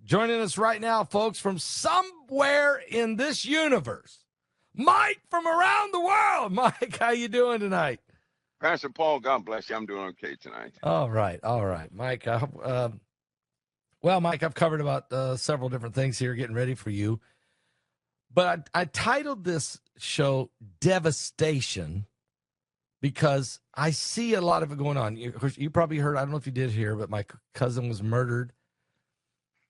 Joining us right now, folks, from somewhere in this universe, Mike from around the world. Mike, how you doing tonight? Pastor Paul, God bless you. I'm doing okay tonight. All right. Mike, Mike, I've covered about several different things here getting ready for you. But I titled this show Devastation because I see a lot of it going on. You probably heard, I don't know if you did hear, but my cousin was murdered.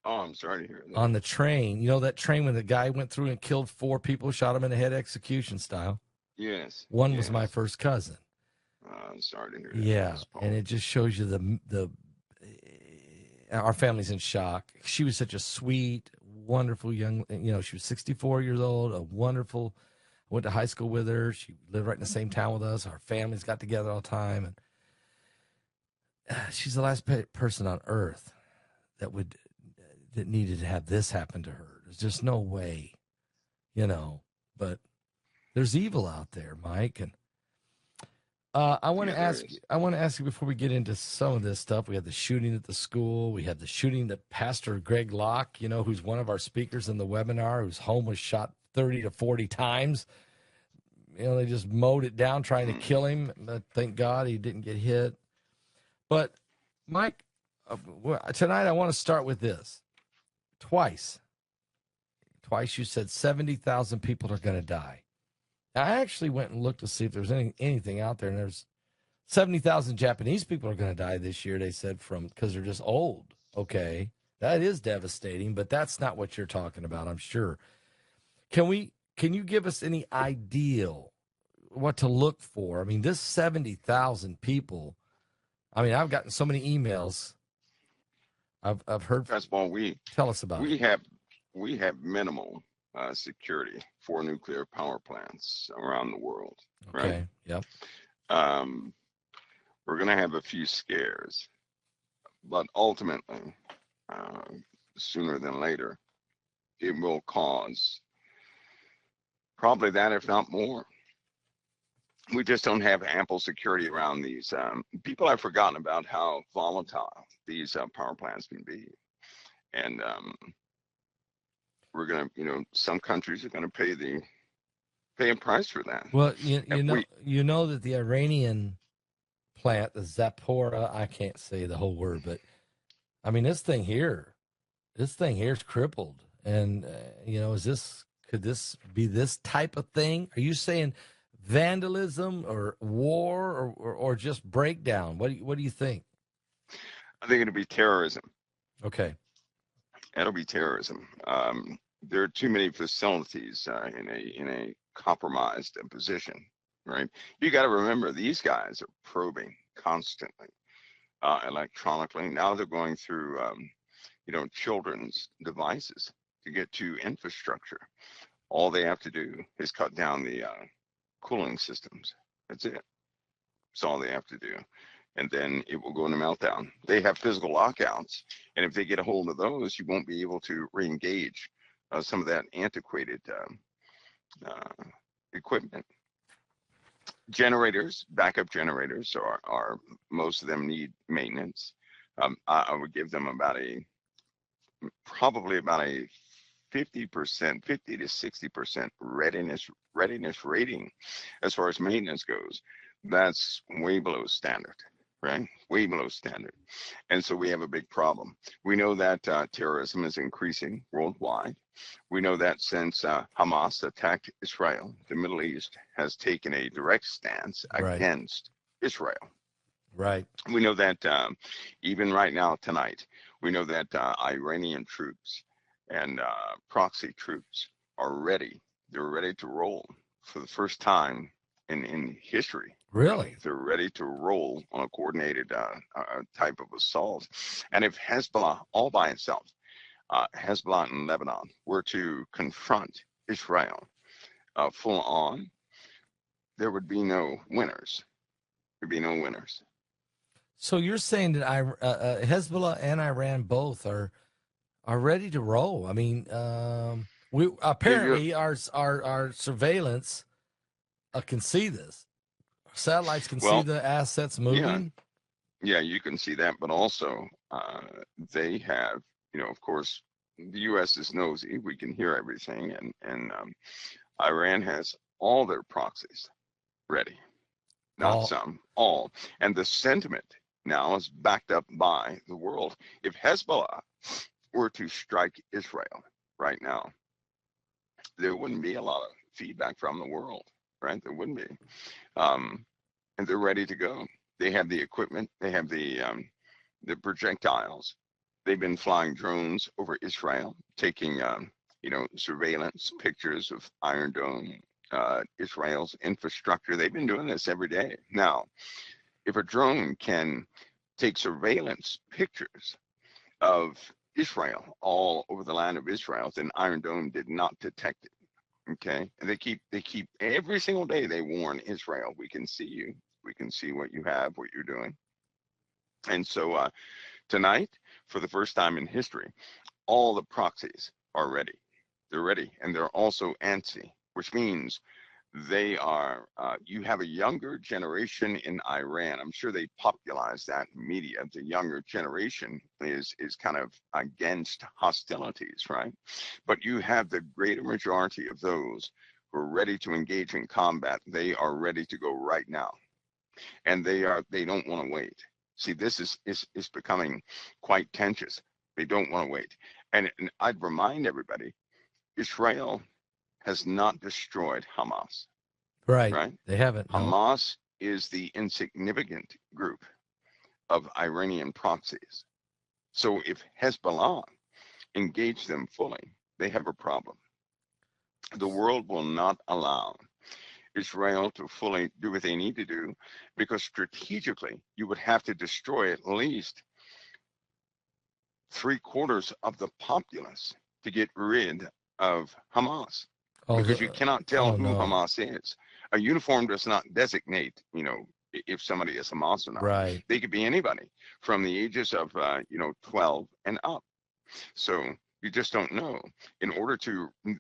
Oh, I'm sorry to hear that. On the train. You know that train when the guy went through and killed 4 people, shot him in the head, execution style? Yes. One was my first cousin. I'm sorry to hear that. Yeah, and it just shows you our family's in shock. She was such a sweet, wonderful young, she was 64 years old, a wonderful, went to high school with her. She lived right in the same town with us. Our families got together all the time. And she's the last person on earth that needed to have this happen to her. There's just no way, but there's evil out there, Mike. And I want to ask you before we get into some of this stuff. We had the shooting at the school. We had the shooting that Pastor Greg Locke, who's one of our speakers in the webinar, whose home was shot 30 to 40 times. They just mowed it down trying to kill him. But thank God he didn't get hit. But Mike, tonight I want to start with this. Twice you said 70,000 people are going to die. I actually went and looked to see if there's anything out there, and there's 70,000 Japanese people are going to die this year, they said, because they're just old. Okay, that is devastating, but that's not what you're talking about, I'm sure. Can you give us any idea what to look for? I mean, this 70,000 people, I've gotten so many emails. I've heard. First of all, tell us about it. We have minimal security for nuclear power plants around the world. Okay. Right? Yep. We're going to have a few scares, but ultimately, sooner than later, it will cause probably that, if not more. We just don't have ample security around these. People have forgotten about how volatile these power plants can be. And we're going to, some countries are going to pay a price for that. Well, you know that the Iranian plant, the Zaporozhye, I can't say the whole word, but this thing here is crippled. And, could this be this type of thing? Are you saying vandalism or war or just breakdown? What do you think? I think it'll be terrorism. Okay. It'll be terrorism. There are too many facilities in a compromised position, right? You got to remember, these guys are probing constantly, electronically. Now they're going through, children's devices to get to infrastructure. All they have to do is cut down the cooling systems. That's it. That's all they have to do. And then it will go into meltdown. They have physical lockouts. And if they get a hold of those, you won't be able to re-engage some of that antiquated equipment. Generators, backup generators, are most of them need maintenance. I would give them probably about a 50%, 50 to 60% readiness rating as far as maintenance goes. That's way below standard, right? Way below standard. And so we have a big problem. We know that terrorism is increasing worldwide. We know that since Hamas attacked Israel, the Middle East has taken a direct stance against Israel. Right. We know that even right now, tonight, we know that Iranian troops and proxy troops are ready. They're ready to roll for the first time in history. Really? They're ready to roll on a coordinated type of assault. And if Hezbollah all by itself, Hezbollah in Lebanon, were to confront Israel full on, there would be no winners. There'd be no winners. So you're saying that Hezbollah and Iran both are ready to roll? We apparently our surveillance can see this. Satellites can see the assets moving. Yeah, you can see that, but also they have, of course, the U.S. is nosy. We can hear everything, and Iran has all their proxies ready. Not All some, all. And the sentiment now is backed up by the world. If Hezbollah were to strike Israel right now, there wouldn't be a lot of feedback from the world, right? There wouldn't be. And they're ready to go. They have the equipment. They have the projectiles. They've been flying drones over Israel, taking surveillance pictures of Iron Dome, Israel's infrastructure. They've been doing this every day. Now, if a drone can take surveillance pictures of Israel all over the land of Israel, then Iron Dome did not detect it. Okay, and they keep every single day they warn Israel, we can see you, we can see what you have, what you're doing. And so tonight, for the first time in history, all the proxies are ready. They're ready, and they're also antsy, which means they are, you have a younger generation in Iran. I'm sure they popularized that in media. The younger generation is kind of against hostilities, right? But you have the greater majority of those who are ready to engage in combat. They are ready to go right now. And they don't want to wait. See, this is becoming quite tense. They don't want to wait. And I'd remind everybody, Israel has not destroyed Hamas. right. Right? They haven't. No. Hamas is the insignificant group of Iranian proxies. So if Hezbollah engage them fully, they have a problem. The world will not allow Israel to fully do what they need to do, because strategically you would have to destroy at least 3/4 of the populace to get rid of Hamas, because you cannot tell who no. Hamas is. A uniform does not designate, if somebody is Hamas or not. Right. They could be anybody from the ages of, 12 and up. So you just don't know.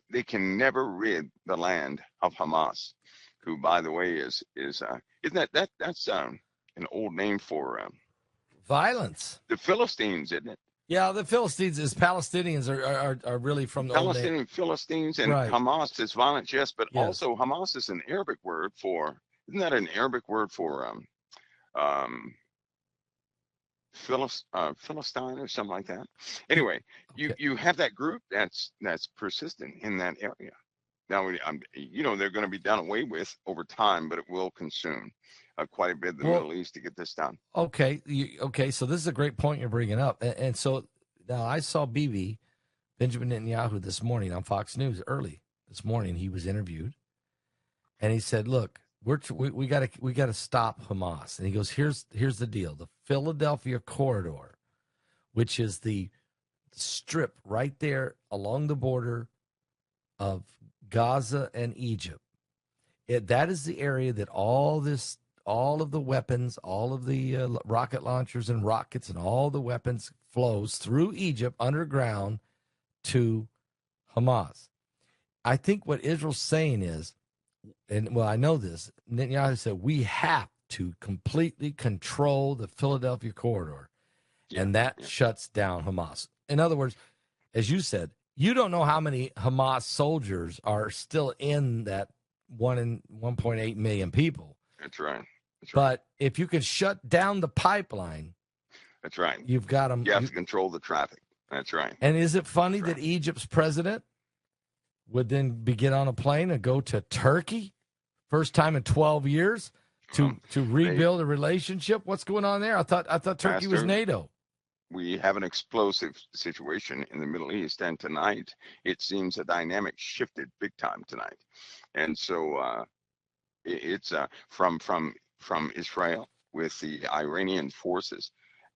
They can never rid the land of Hamas, who, by the way, isn't that's an old name for Violence. the Philistines, isn't it? Yeah, the Philistines is Palestinians are really from the old name. Palestinian Philistines, and Right. Hamas is violent, yes, but Yes. also Hamas is an Arabic word for, isn't that an Arabic word for Philistine or something like that? Anyway, Okay. you have that group that's persistent in that area. Now, they're going to be done away with over time, but it will consume quite a bit of the Middle East to get this done. Okay. Okay. So this is a great point you're bringing up. And so now I saw Benjamin Netanyahu, this morning on Fox News early this morning. He was interviewed, and he said, "Look, we got to stop Hamas." And he goes, "Here's the deal: the Philadelphia corridor, which is the strip right there along the border of Gaza and Egypt. That is the area that all of the weapons, all of the rocket launchers and rockets and all the weapons flows through Egypt underground to Hamas." I think what Israel's saying is, and well, I know this, Netanyahu said, we have to completely control the Philadelphia corridor, and that shuts down Hamas. In other words, as you said, you don't know how many Hamas soldiers are still in that 1.8 million people. That's right. But if you can shut down the pipeline, that's right. You've got them. You have to control the traffic. That's right. And is it funny that Egypt's president would then get on a plane and go to Turkey, first time in 12 years, to rebuild a relationship? What's going on there? I thought Turkey was NATO. We have an explosive situation in the Middle East, and tonight it seems the dynamic shifted big time tonight. And so it's from Israel with the Iranian forces.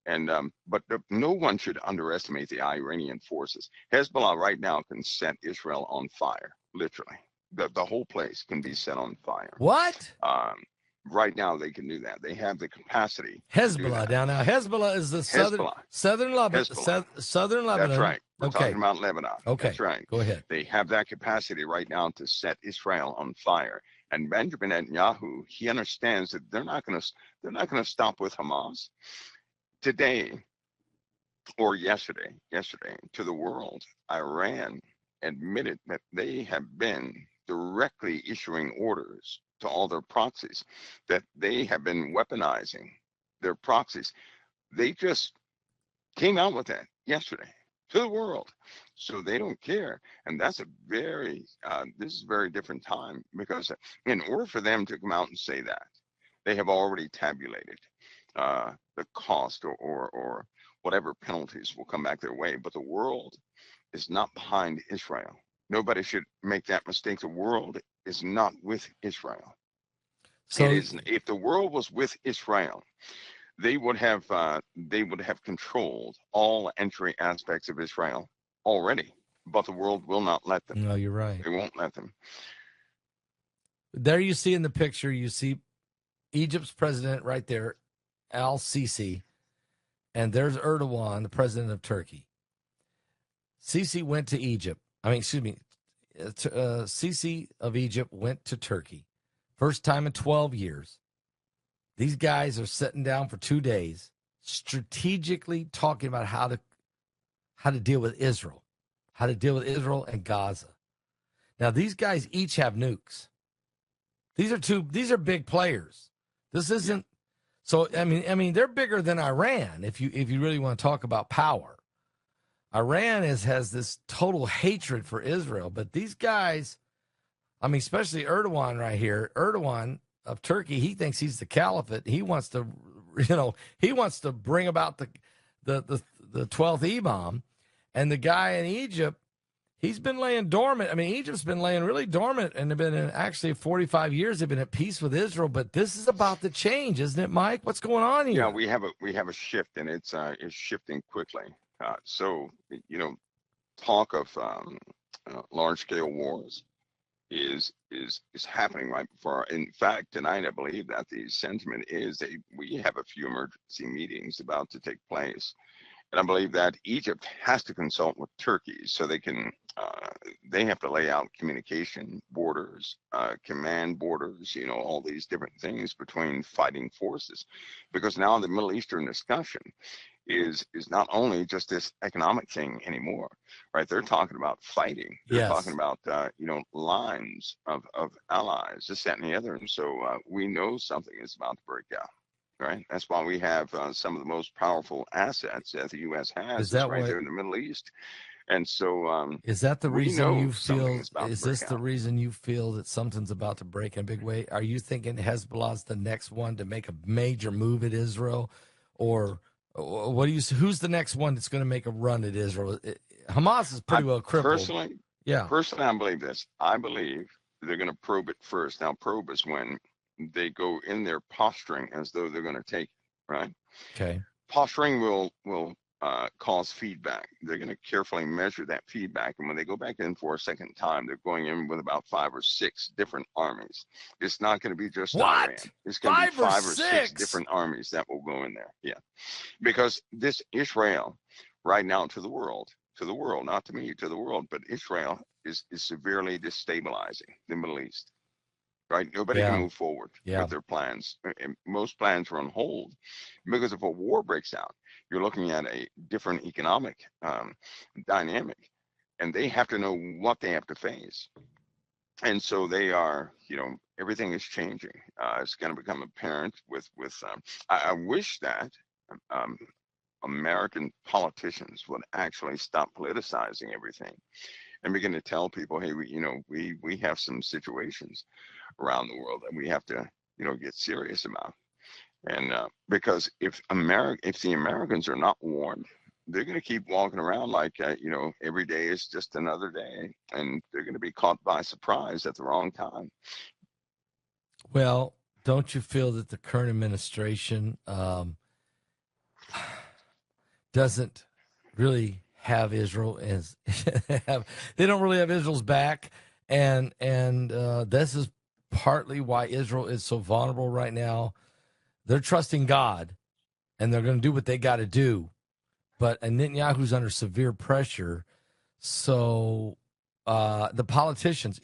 And but no one should underestimate the Iranian forces. Hezbollah right now can set Israel on fire, literally. The whole place can be set on fire. What? Right now they can do that. They have the capacity. Hezbollah down now. Hezbollah is the southern Lebanon. Southern Lebanon. That's right. We're talking about Lebanon. Okay. That's right. Go ahead. They have that capacity right now to set Israel on fire. And Benjamin Netanyahu, he understands that they're not going to stop with Hamas. Today, or yesterday to the world, Iran admitted that they have been directly issuing orders to all their proxies, that they have been weaponizing their proxies. They just came out with that yesterday to the world. So they don't care. And that's this is a very different time, because in order for them to come out and say that, they have already tabulated the cost or whatever penalties will come back their way. But the world is not behind Israel. Nobody should make that mistake. The world is not with Israel. So it is, if the world was with Israel, they would have controlled all entry aspects of Israel already. But the world will not let them. no, you're right. They won't let them. There you see in the picture, you see Egypt's president right there, al-Sisi, and there's Erdogan, the president of Turkey. Sisi went to Egypt. Sisi of Egypt went to Turkey. First time in 12 years. These guys are sitting down for 2 days, strategically talking about how to deal with Israel, and Gaza. Now, these guys each have nukes. These are big players. This isn't so. I mean, they're bigger than Iran. If you really want to talk about power, Iran has this total hatred for Israel. But these guys, I mean, especially Erdogan right here, Erdogan of Turkey, he thinks he's the caliphate. He wants to, bring about the 12th Imam, and the guy in Egypt. He's been laying dormant. I mean, Egypt's been laying really dormant, and they've been actually 45 years. They've been at peace with Israel, but this is about to change, isn't it, Mike? What's going on here? Yeah, we have a shift, and it's shifting quickly. So talk of large scale wars is happening right before. In fact, tonight I believe that the sentiment is we have a few emergency meetings about to take place. And I believe that Egypt has to consult with Turkey so they have to lay out communication borders, command borders, all these different things between fighting forces. Because now the Middle Eastern discussion is not only just this economic thing anymore, right? They're talking about fighting. They're talking about, lines of allies, this, that, and the other. And so we know something is about to break out. Right. That's why we have some of the most powerful assets that the U.S. has right there in the Middle East. And so, is that the reason you feel? Is this the out. reason you feel that something's about to break in a big way? Are you thinking Hezbollah's the next one to make a major move at Israel, or what do you? Who's the next one that's going to make a run at Israel? Hamas is pretty well crippled. Personally, I believe this. I believe they're going to probe it first. Now, probe is when they go in there posturing as though they're going to take it, right? Okay. Posturing will cause feedback. They're going to carefully measure that feedback. And when they go back in for a second time, they're going in with about 5 or 6 different armies. It's not going to be just Iran. It's going to be 5 or 6 different armies that will go in there. Yeah. Because this Israel right now to the world, not to me, to the world, but Israel is severely destabilizing the Middle East. Right, nobody can move forward with their plans. And most plans are on hold because if a war breaks out, you're looking at a different economic dynamic, and they have to know what they have to face. And so they are, everything is changing. It's going to become apparent with. I wish that American politicians would actually stop politicizing everything and begin to tell people, hey, we have some situations around the world that we have to, get serious about. And because if the Americans are not warned, they're going to keep walking around like, every day is just another day, and they're going to be caught by surprise at the wrong time. Well, don't you feel that the current administration doesn't really have Israel they don't really have Israel's back, and this is partly why Israel is so vulnerable right now. They're trusting God, and they're going to do what they got to do, but Netanyahu's under severe pressure. So the politicians,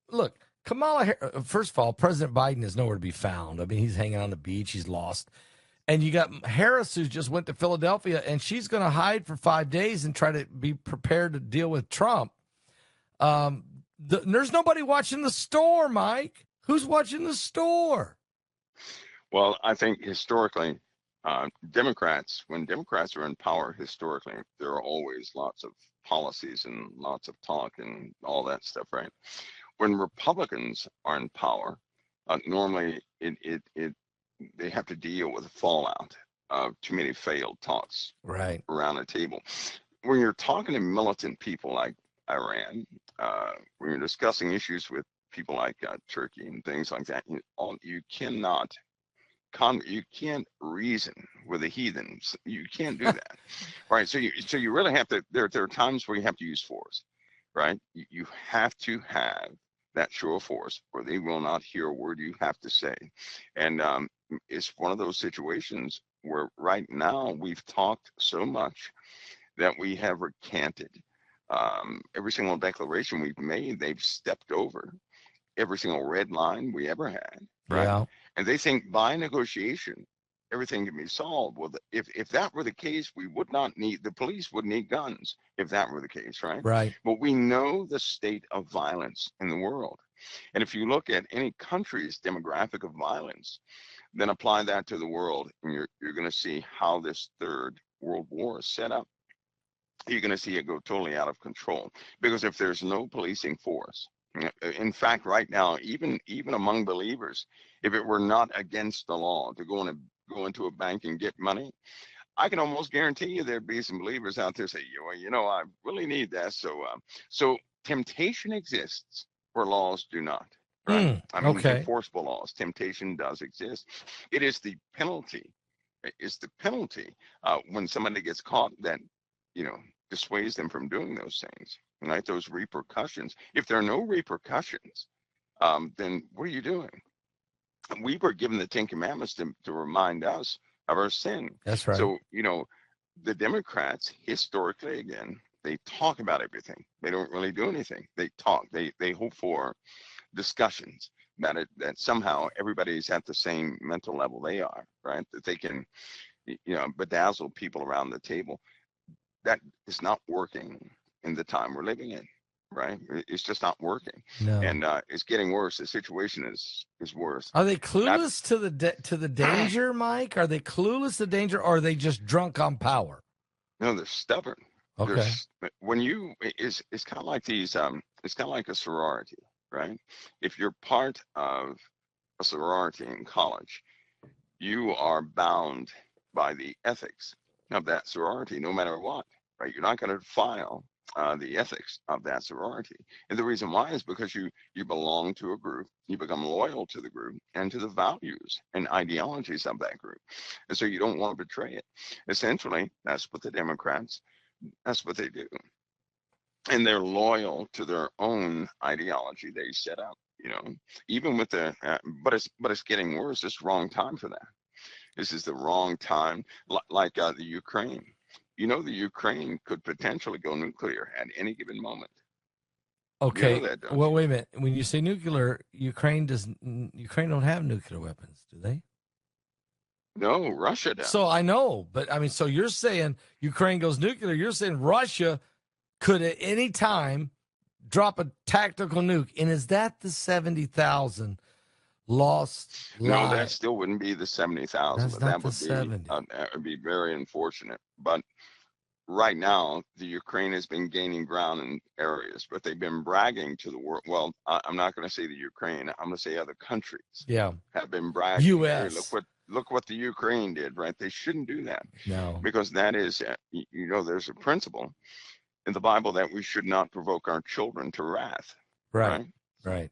look, Kamala Harris, first of all, President Biden is nowhere to be found. I mean, he's hanging on the beach. He's lost. And you got Harris, who just went to Philadelphia, and she's going to hide for 5 days and try to be prepared to deal with Trump. There's nobody watching the store, Mike. Who's watching the store? Well, I think historically, Democrats, when Democrats are in power historically, there are always lots of policies and lots of talk and all that stuff, right? When Republicans are in power, normally they have to deal with the fallout of too many failed talks right around a table. When you're talking to militant people like Iran, when you're discussing issues with people like Turkey and things like that, you can't reason with the heathens. You can't do that, right? So you really have to. There are times where you have to use force, right? You have to have that show of force, or they will not hear a word you have to say. And it's one of those situations where right now we've talked so much that we have recanted every single declaration we've made. They've stepped over every single red line we ever had, right? Yeah. And they think by negotiation everything can be solved. Well, if that were the case, we would not need, the police would need guns if that were the case, right? Right. But we know the state of violence in the world. And if you look at any country's demographic of violence, then apply that to the world, and you're going to see how this third world war is set up. You're going to see it go totally out of control, because if there's no policing force, in fact, right now, even among believers, if it were not against the law to go into a bank and get money, I can almost guarantee you there'd be some believers out there say, I really need that. So temptation exists where laws do not. Right? Enforceable laws. Temptation does exist. It is the penalty. It's the penalty when somebody gets caught that dissuades them from doing those things. Right? Those repercussions. If there are no repercussions, then what are you doing? We were given the Ten Commandments to remind us of our sin. That's right. So, the Democrats, historically, again, they talk about everything. They don't really do anything. They talk. They hope for discussions about it, that somehow everybody's at the same mental level they are, right? That they can, bedazzle people around the table. That is not working in the time we're living in, right? It's just not working. No. And it's getting worse. The situation is worse. Are they clueless to the danger, Mike? Are they clueless to danger, or are they just drunk on power? No, they're stubborn. Okay. It's kind of like these. It's kind of like a sorority, right? If you're part of a sorority in college, you are bound by the ethics of that sorority, no matter what, right? You're not going to defile the ethics of that sorority. And the reason why is because you belong to a group, you become loyal to the group and to the values and ideologies of that group. And so you don't want to betray it. Essentially, that's what the Democrats, that's what they do. And they're loyal to their own ideology they set up, even with but it's getting worse. It's the wrong time for that. This is the wrong time, like the Ukraine. The Ukraine could potentially go nuclear at any given moment. Okay. Well, wait a minute. When you say nuclear, Ukraine don't have nuclear weapons, do they? No, Russia does. So I know, but I mean, so you're saying Ukraine goes nuclear. You're saying Russia could at any time drop a tactical nuke. And is that the 70,000 lost lives? No, that still wouldn't be the 70,000. That's not the 70. That would be very unfortunate. But right now, the Ukraine has been gaining ground in areas, but they've been bragging to the world. Well, I'm not going to say the Ukraine. I'm going to say other countries. Yeah, have been bragging. U.S. Hey, look what the Ukraine did, right? They shouldn't do that. No, because that is, there's a principle in the Bible that we should not provoke our children to wrath. Right. And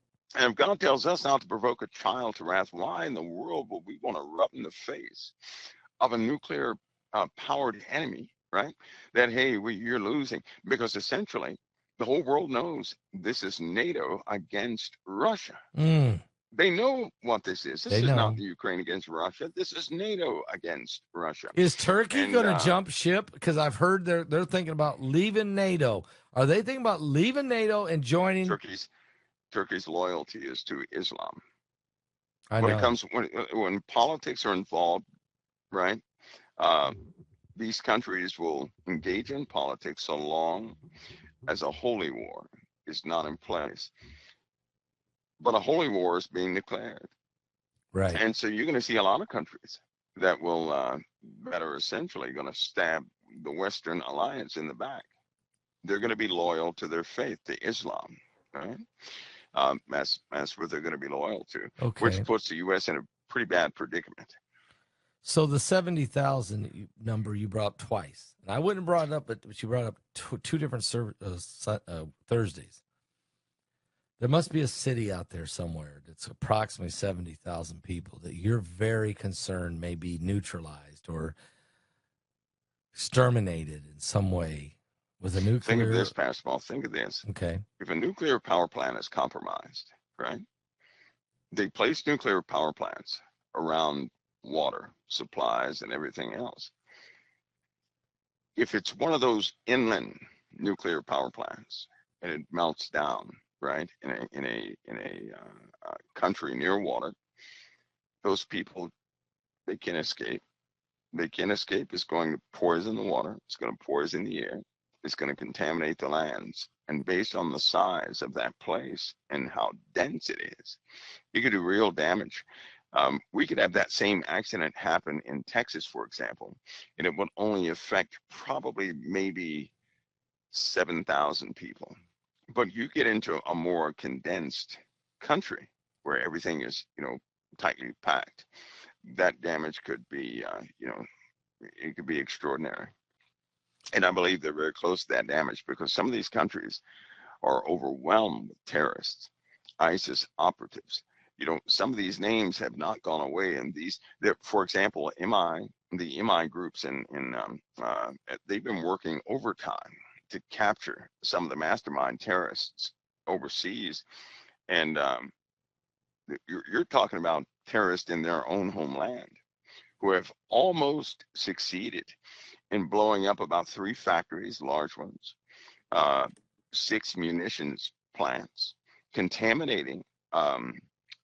if God tells us not to provoke a child to wrath, why in the world would we want to rub in the face of a nuclear powered enemy, right? That, hey, you're losing, because essentially the whole world knows this is NATO against Russia. They know what this is. This is not the Ukraine against Russia. This is NATO against Russia. Is Turkey going to jump ship? Because I've heard they're thinking about leaving NATO. Are they thinking about leaving NATO and joining? Turkey's loyalty is to Islam. I know. When politics are involved, right? These countries will engage in politics so long as a holy war is not in place. But a holy war is being declared. Right. And so you're going to see a lot of countries that will, that are essentially going to stab the Western alliance in the back. They're going to be loyal to their faith, to Islam, right? That's what they're going to be loyal to, which Okay. puts the U.S. in a pretty bad predicament. So the 70,000 number you brought up twice, and I wouldn't have brought it up, but you brought up two different Thursdays. There must be a city out there somewhere that's approximately 70,000 people that you're very concerned may be neutralized or exterminated in some way with a nuclear. Think of this, Pascal. Think of this. Okay. If a nuclear power plant is compromised, right? They place nuclear power plants around water supplies and everything else. If it's one of those inland nuclear power plants and it melts down, right, in a country near water, those people, they can escape. They can escape. It's going to poison the water. It's going to poison the air. It's going to contaminate the lands. And based on the size of that place and how dense it is, you could do real damage. We could have that same accident happen in Texas, for example, and it would only affect probably maybe 7,000 people. But you get into a more condensed country where everything is, tightly packed. That damage could be, it could be extraordinary. And I believe they're very close to that damage because some of these countries are overwhelmed with terrorists, ISIS operatives. Some of these names have not gone away, and for example, the MI groups they've been working overtime to capture some of the mastermind terrorists overseas, and you're talking about terrorists in their own homeland who have almost succeeded in blowing up about 3 factories, large ones, 6 munitions plants, contaminating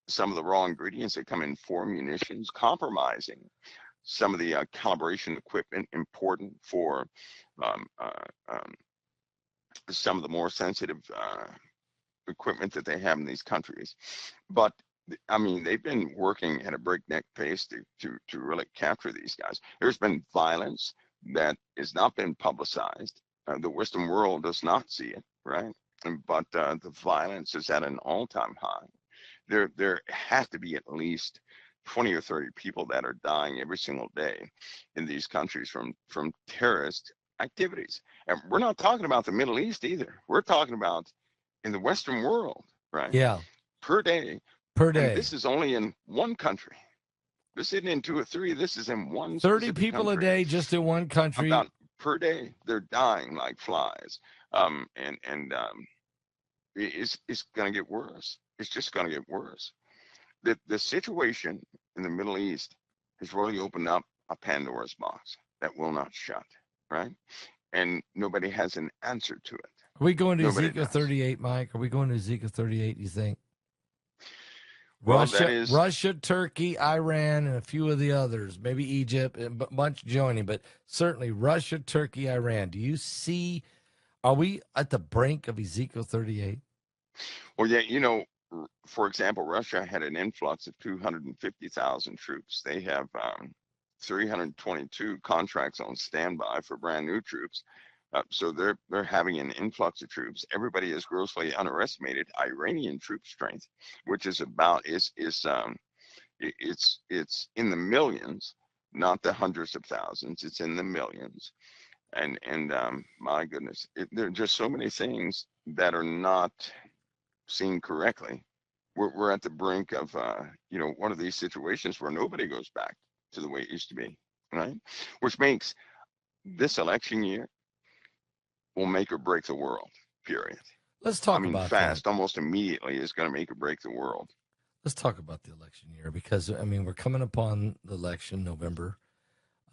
some of the raw ingredients that come in for munitions, compromising some of the calibration equipment important for some of the more sensitive equipment that they have in these countries. But I mean, they've been working at a breakneck pace to really capture these guys. There's been violence that has not been publicized. The Western world does not see it, right? But the violence is at an all-time high. There has to be at least 20 or 30 people that are dying every single day in these countries from terrorist activities. And we're not talking about the Middle East either. We're talking about in the Western world, right? Yeah. Per day. Per day. And this is only in one country. This isn't in 2 or 3. This is in one 30 people country. A day just in one country. About per day, they're dying like flies. It's going to get worse. It's just going to get worse. The situation in the Middle East has really opened up a Pandora's box that will not shut, right? And nobody has an answer to it. Are we going to Ezekiel 38, Mike? Are we going to Ezekiel 38, you think? Well, Russia, Turkey, Iran, and a few of the others, maybe Egypt, and a bunch joining, but certainly Russia, Turkey, Iran. Do you see, are we at the brink of Ezekiel 38? Well, yeah, for example, Russia had an influx of 250,000 troops. They have 322 contracts on standby for brand new troops. So they're having an influx of troops. Everybody has grossly underestimated Iranian troop strength, which is it's in the millions, not the hundreds of thousands. It's in the millions, and my goodness, there are just so many things that are not seen correctly. We're at the brink of one of these situations where nobody goes back to the way it used to be, right? Which makes this election year will make or break the world, period. Let's talk about fast, that. Almost immediately is going to make or break the world. Let's talk about the election year because, we're coming upon the election, November.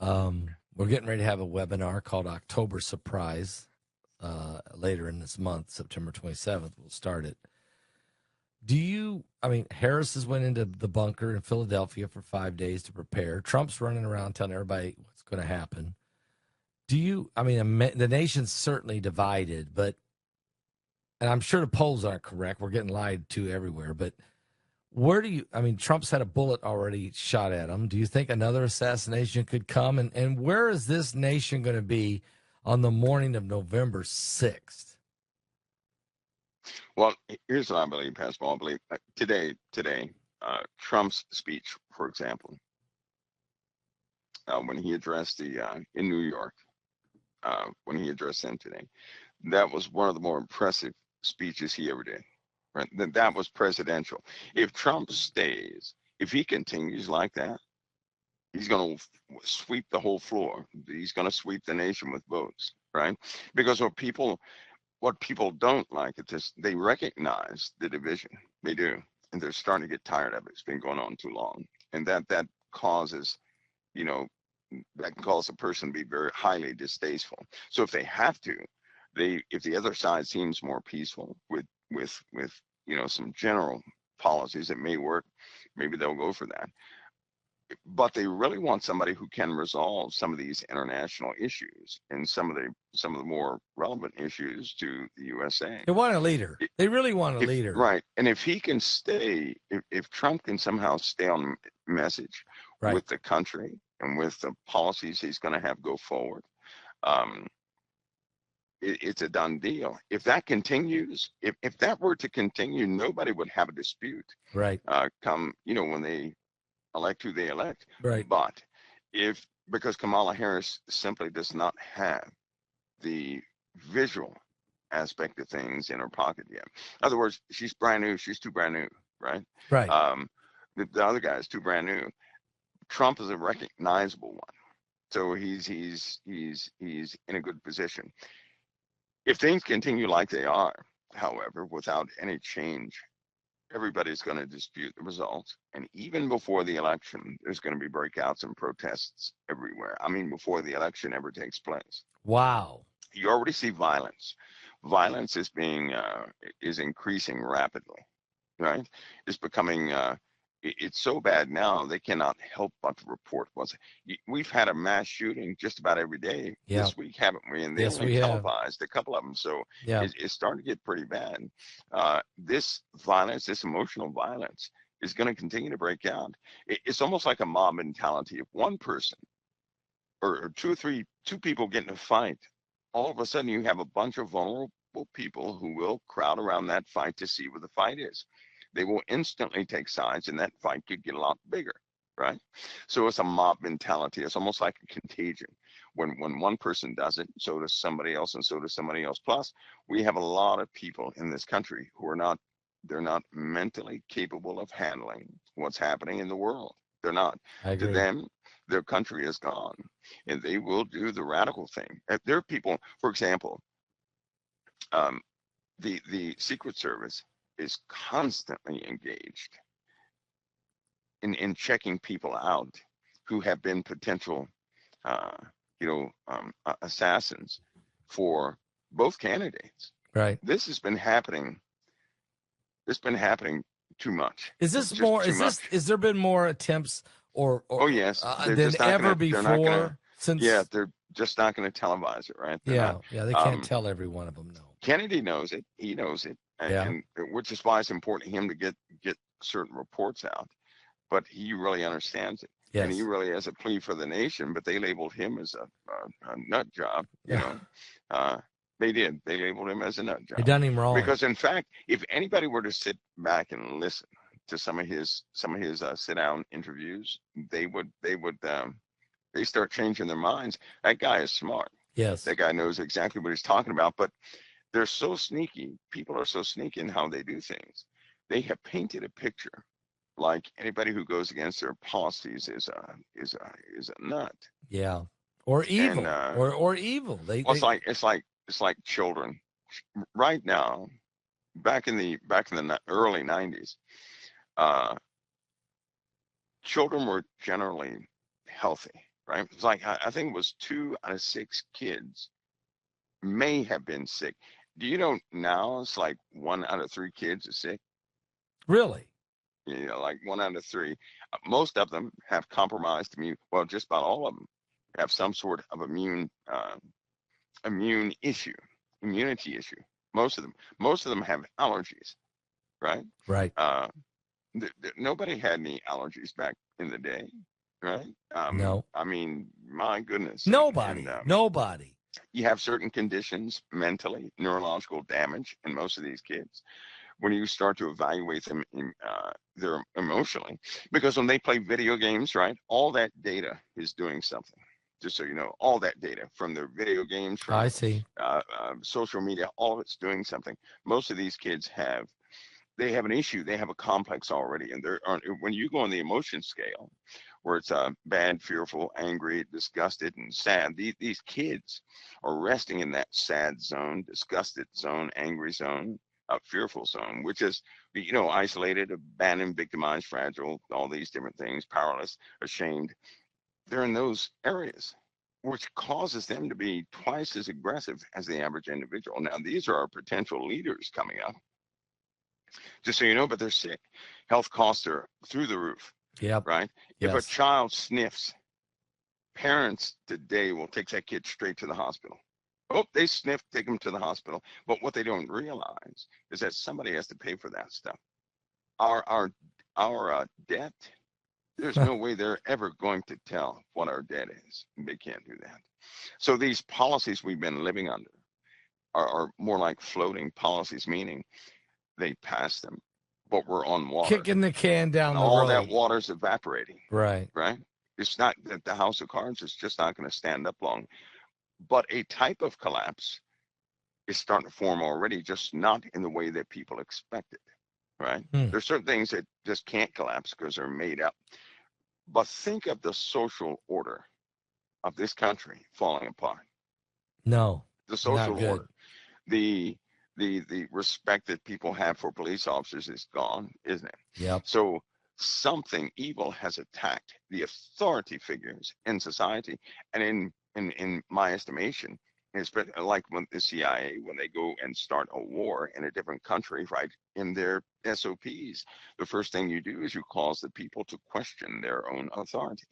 We're getting ready to have a webinar called October Surprise later in this month, September 27th. We'll start it. I mean, Harris has went into the bunker in Philadelphia for 5 days to prepare. Trump's running around telling everybody what's going to happen. I mean, the nation's certainly divided, and I'm sure the polls aren't correct. We're getting lied to everywhere, but I mean, Trump's had a bullet already shot at him. Do you think another assassination could come? And where is this nation going to be on the morning of November 6th? Well, here's what I believe, Pastor Paul. I believe today, Trump's speech, for example, when he addressed in New York, when he addressed them today, that was one of the more impressive speeches he ever did. Right? That was presidential. If Trump stays, if he continues like that, he's going to sweep the whole floor. He's going to sweep the nation with votes, right? Because what people don't like is this, they recognize the division. They do. And they're starting to get tired of it. It's been going on too long. And that causes, that can cause a person to be very highly distasteful. So if they have to, if the other side seems more peaceful with some general policies that may work, maybe they'll go for that. But they really want somebody who can resolve some of these international issues and some of the more relevant issues to the USA. They want a leader. They really want a leader. Right. And if he can stay, if Trump can somehow stay on message with the country and with the policies he's going to have go forward, it's a done deal. If that continues, if that were to continue, nobody would have a dispute. Right. Come, when they elect who they elect. Right. But because Kamala Harris simply does not have the visual aspect of things in her pocket yet. In other words, she's brand new. She's too brand new, right? Right. The other guy is too brand new. Trump is a recognizable one, so he's in a good position. If things continue like they are, however, without any change, everybody's going to dispute the results. And even before the election, there's going to be breakouts and protests everywhere. I mean, before the election ever takes place. Wow. You already see violence. Violence is increasing rapidly, right? It's becoming, it's so bad now, they cannot help but to report we've had a mass shooting just about every day this week, haven't we? And they only televised a couple of them. So it's starting to get pretty bad. This violence, this emotional violence is going to continue to break out. It's almost like a mob mentality. If one person or two people get in a fight, all of a sudden you have a bunch of vulnerable people who will crowd around that fight to see what the fight is. They will instantly take sides, and that fight could get a lot bigger, right? So it's a mob mentality. It's almost like a contagion. When one person does it, so does somebody else, and so does somebody else. Plus, we have a lot of people in this country who they're not mentally capable of handling what's happening in the world. They're not. I agree. To them, their country is gone, and they will do the radical thing. There are people, for example, the Secret Service is constantly engaged in checking people out who have been potential, assassins for both candidates. Right. This has been happening. It's been happening too much. Is this more? Is there been more attempts or oh yes, than ever before? They're just not going to televise it, right? They can't tell every one of them. No. Kennedy knows it. He knows it. And which is why it's important to him to get certain reports out. But he really understands it. Yes. And he really has a plea for the nation, but they labeled him as a nut job, They did. They labeled him as a nut job. They done him wrong. Because in fact, if anybody were to sit back and listen to some of his sit down interviews, they start changing their minds. That guy is smart. Yes. That guy knows exactly what he's talking about, but they're so sneaky. People are so sneaky in how they do things. They have painted a picture like anybody who goes against their policies is a nut. Yeah. Or evil. Or evil. It's like children. Right now, back in the early 90s, children were generally healthy, right? It's like I think it was 2 out of 6 kids may have been sick. Do you know now it's like 1 out of 3 kids are sick? Really? Like 1 out of 3. Most of them have compromised immune. Well, just about all of them have some sort of immune issue, immunity issue. Most of them have allergies, right? Right. Nobody had any allergies back in the day, right? No. I mean, my goodness, and Nobody. Nobody. you have certain conditions, mentally, neurological damage in most of these kids. When you start to evaluate them they're emotionally, because when they play video games, right, all that data is doing something. Just so you know, all that data from their video games, from I see. social media, all of it's doing something. Most of these kids they have an issue. They have a complex already, and when you go on the emotion scale, where it's bad, fearful, angry, disgusted, and sad. These kids are resting in that sad zone, disgusted zone, angry zone, fearful zone, which is, isolated, abandoned, victimized, fragile, all these different things, powerless, ashamed. They're in those areas, which causes them to be twice as aggressive as the average individual. Now, these are our potential leaders coming up, just so you know, but they're sick. Health costs are through the roof, Yep. right? If a Yes. child sniffs, parents today will take that kid straight to the hospital. Oh, they sniff, take them to the hospital. But what they don't realize is that somebody has to pay for that stuff. Our debt, there's no way they're ever going to tell what our debt is. They can't do that. So these policies we've been living under are more like floating policies, meaning they pass them, but we're on water. Kicking the can down And the all road. that water's evaporating, Right. right? It's not that the house of cards is just not going to stand up long. But a type of collapse is starting to form already, just not in the way that people expected, right? There's certain things that just can't collapse because they're made up. But think of the social order of this country falling apart. No. The social Not good. order, the the respect that people have for police officers is gone, isn't it? Yep. So something evil has attacked the authority figures in society, and in my estimation, it's like when the CIA, when they go and start a war in a different country, right? In their SOPs, the first thing you do is you cause the people to question their own authority.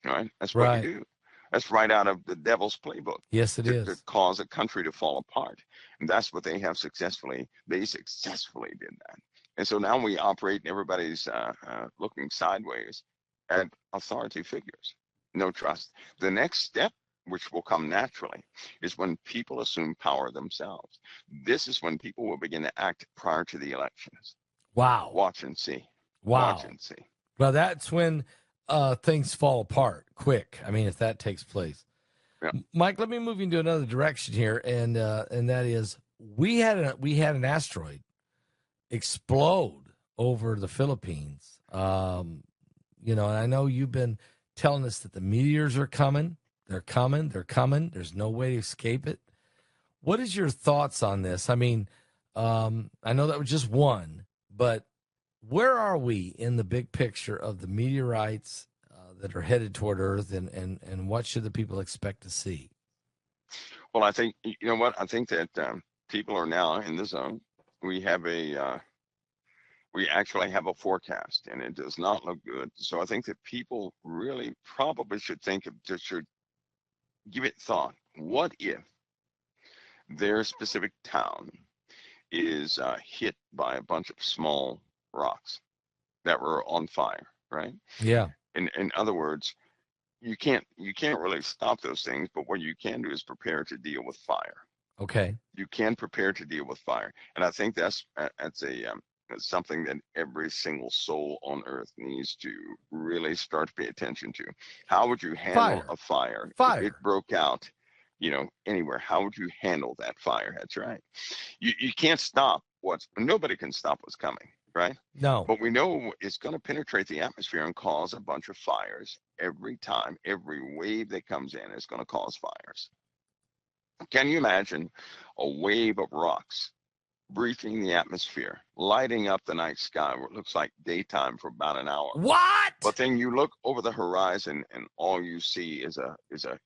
Right? That's what you do. That's right out of the devil's playbook. Yes, it is. To cause a country to fall apart. And that's what they successfully did that. And so now we operate and everybody's looking sideways at authority figures. No trust. The next step, which will come naturally, is when people assume power themselves. This is when people will begin to act prior to the elections. Wow. Watch and see. Wow. Watch and see. Well, that's when things fall apart quick. I mean, if that takes place. Yeah. Mike, let me move into another direction here, and that is we had an asteroid explode over the Philippines. And I know you've been telling us that the meteors are coming. They're coming. They're coming. There's no way to escape it. What is your thoughts on this? I mean, I know that was just one, but where are we in the big picture of the meteorites that are headed toward Earth, and what should the people expect to see? Well, I think, you know what? I think that people are now in the zone. We actually have a forecast, and it does not look good. So I think that people really probably should should give it thought. What if their specific town is hit by a bunch of small rocks that were on fire, right? Yeah. In other words, you can't really stop those things, but what you can do is prepare to deal with fire. Okay. You can prepare to deal with fire, and I think that's something that every single soul on earth needs to really start to pay attention to. How would you handle a fire if it broke out, anywhere? How would you handle that fire? That's right. You can't stop nobody can stop what's coming, right? No. But we know it's going to penetrate the atmosphere and cause a bunch of fires every time. Every wave that comes in is going to cause fires. Can you imagine a wave of rocks breaching the atmosphere lighting up the night sky where it looks like daytime for about an hour. What? But then you look over the horizon and all you see is a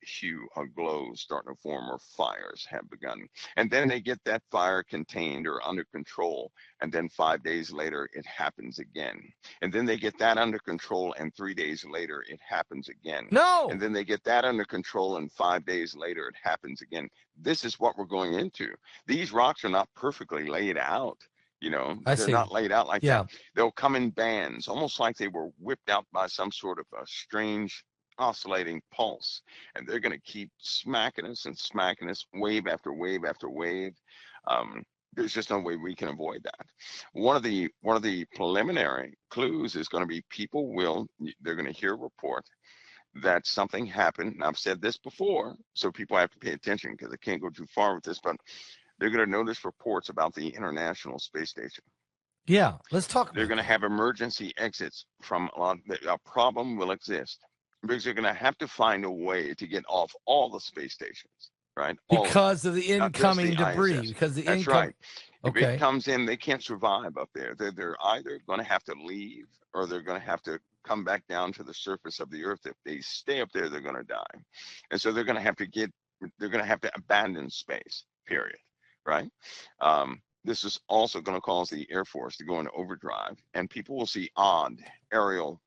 hue, a glow starting to form, or fires have begun. And then they get that fire contained or under control. And then 5 days later, it happens again. And then they get that under control, and 3 days later, it happens again. No. And then they get that under control, and 5 days later, it happens again. This is what we're going into. These rocks are not perfectly laid out. You know, they're not laid out like that. They'll come in bands, almost like they were whipped out by some sort of a strange oscillating pulse. And they're going to keep smacking us and smacking us, wave after wave after wave. There's just no way we can avoid that. One of the preliminary clues is going to be they're going to hear a report that something happened. And I've said this before, so people have to pay attention because I can't go too far with this, but they're going to notice reports about the International Space Station. Yeah, let's talk. They're going to have emergency exits from a problem will exist because they're going to have to find a way to get off all the space stations, right? Because of the incoming debris. ISS. Because the That's right. If okay. it comes in, they can't survive up there. They're either going to have to leave or they're going to have to come back down to the surface of the Earth. If they stay up there, they're going to die. And so they're going to have to abandon space, period. Right? This is also going to cause the Air Force to go into overdrive, and people will see odd aerial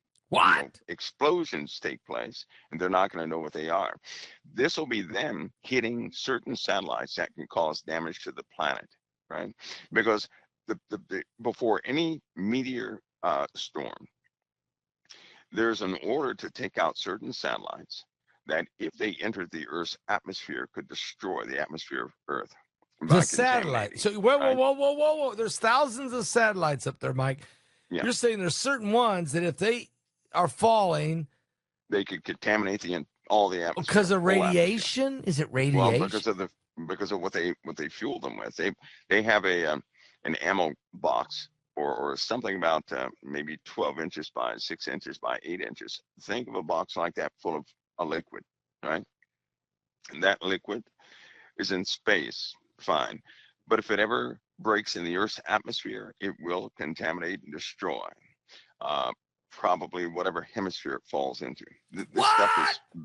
explosions take place, and they're not going to know what they are. This will be them hitting certain satellites that can cause damage to the planet, right? Because before any meteor storm, there's an order to take out certain satellites that, if they entered the Earth's atmosphere, could destroy the atmosphere of Earth. The satellite. So whoa. There's thousands of satellites up there, Mike. Yeah. You're saying there's certain ones that if they are falling, they could contaminate all the atmosphere. Because of radiation? Is it radiation? Well, because of what they fuel them with. They have an ammo box or something about maybe 12 inches by 6 inches by 8 inches. Think of a box like that full of a liquid, right? And that liquid is in space. Fine. But if it ever breaks in the Earth's atmosphere, it will contaminate and destroy probably whatever hemisphere it falls into.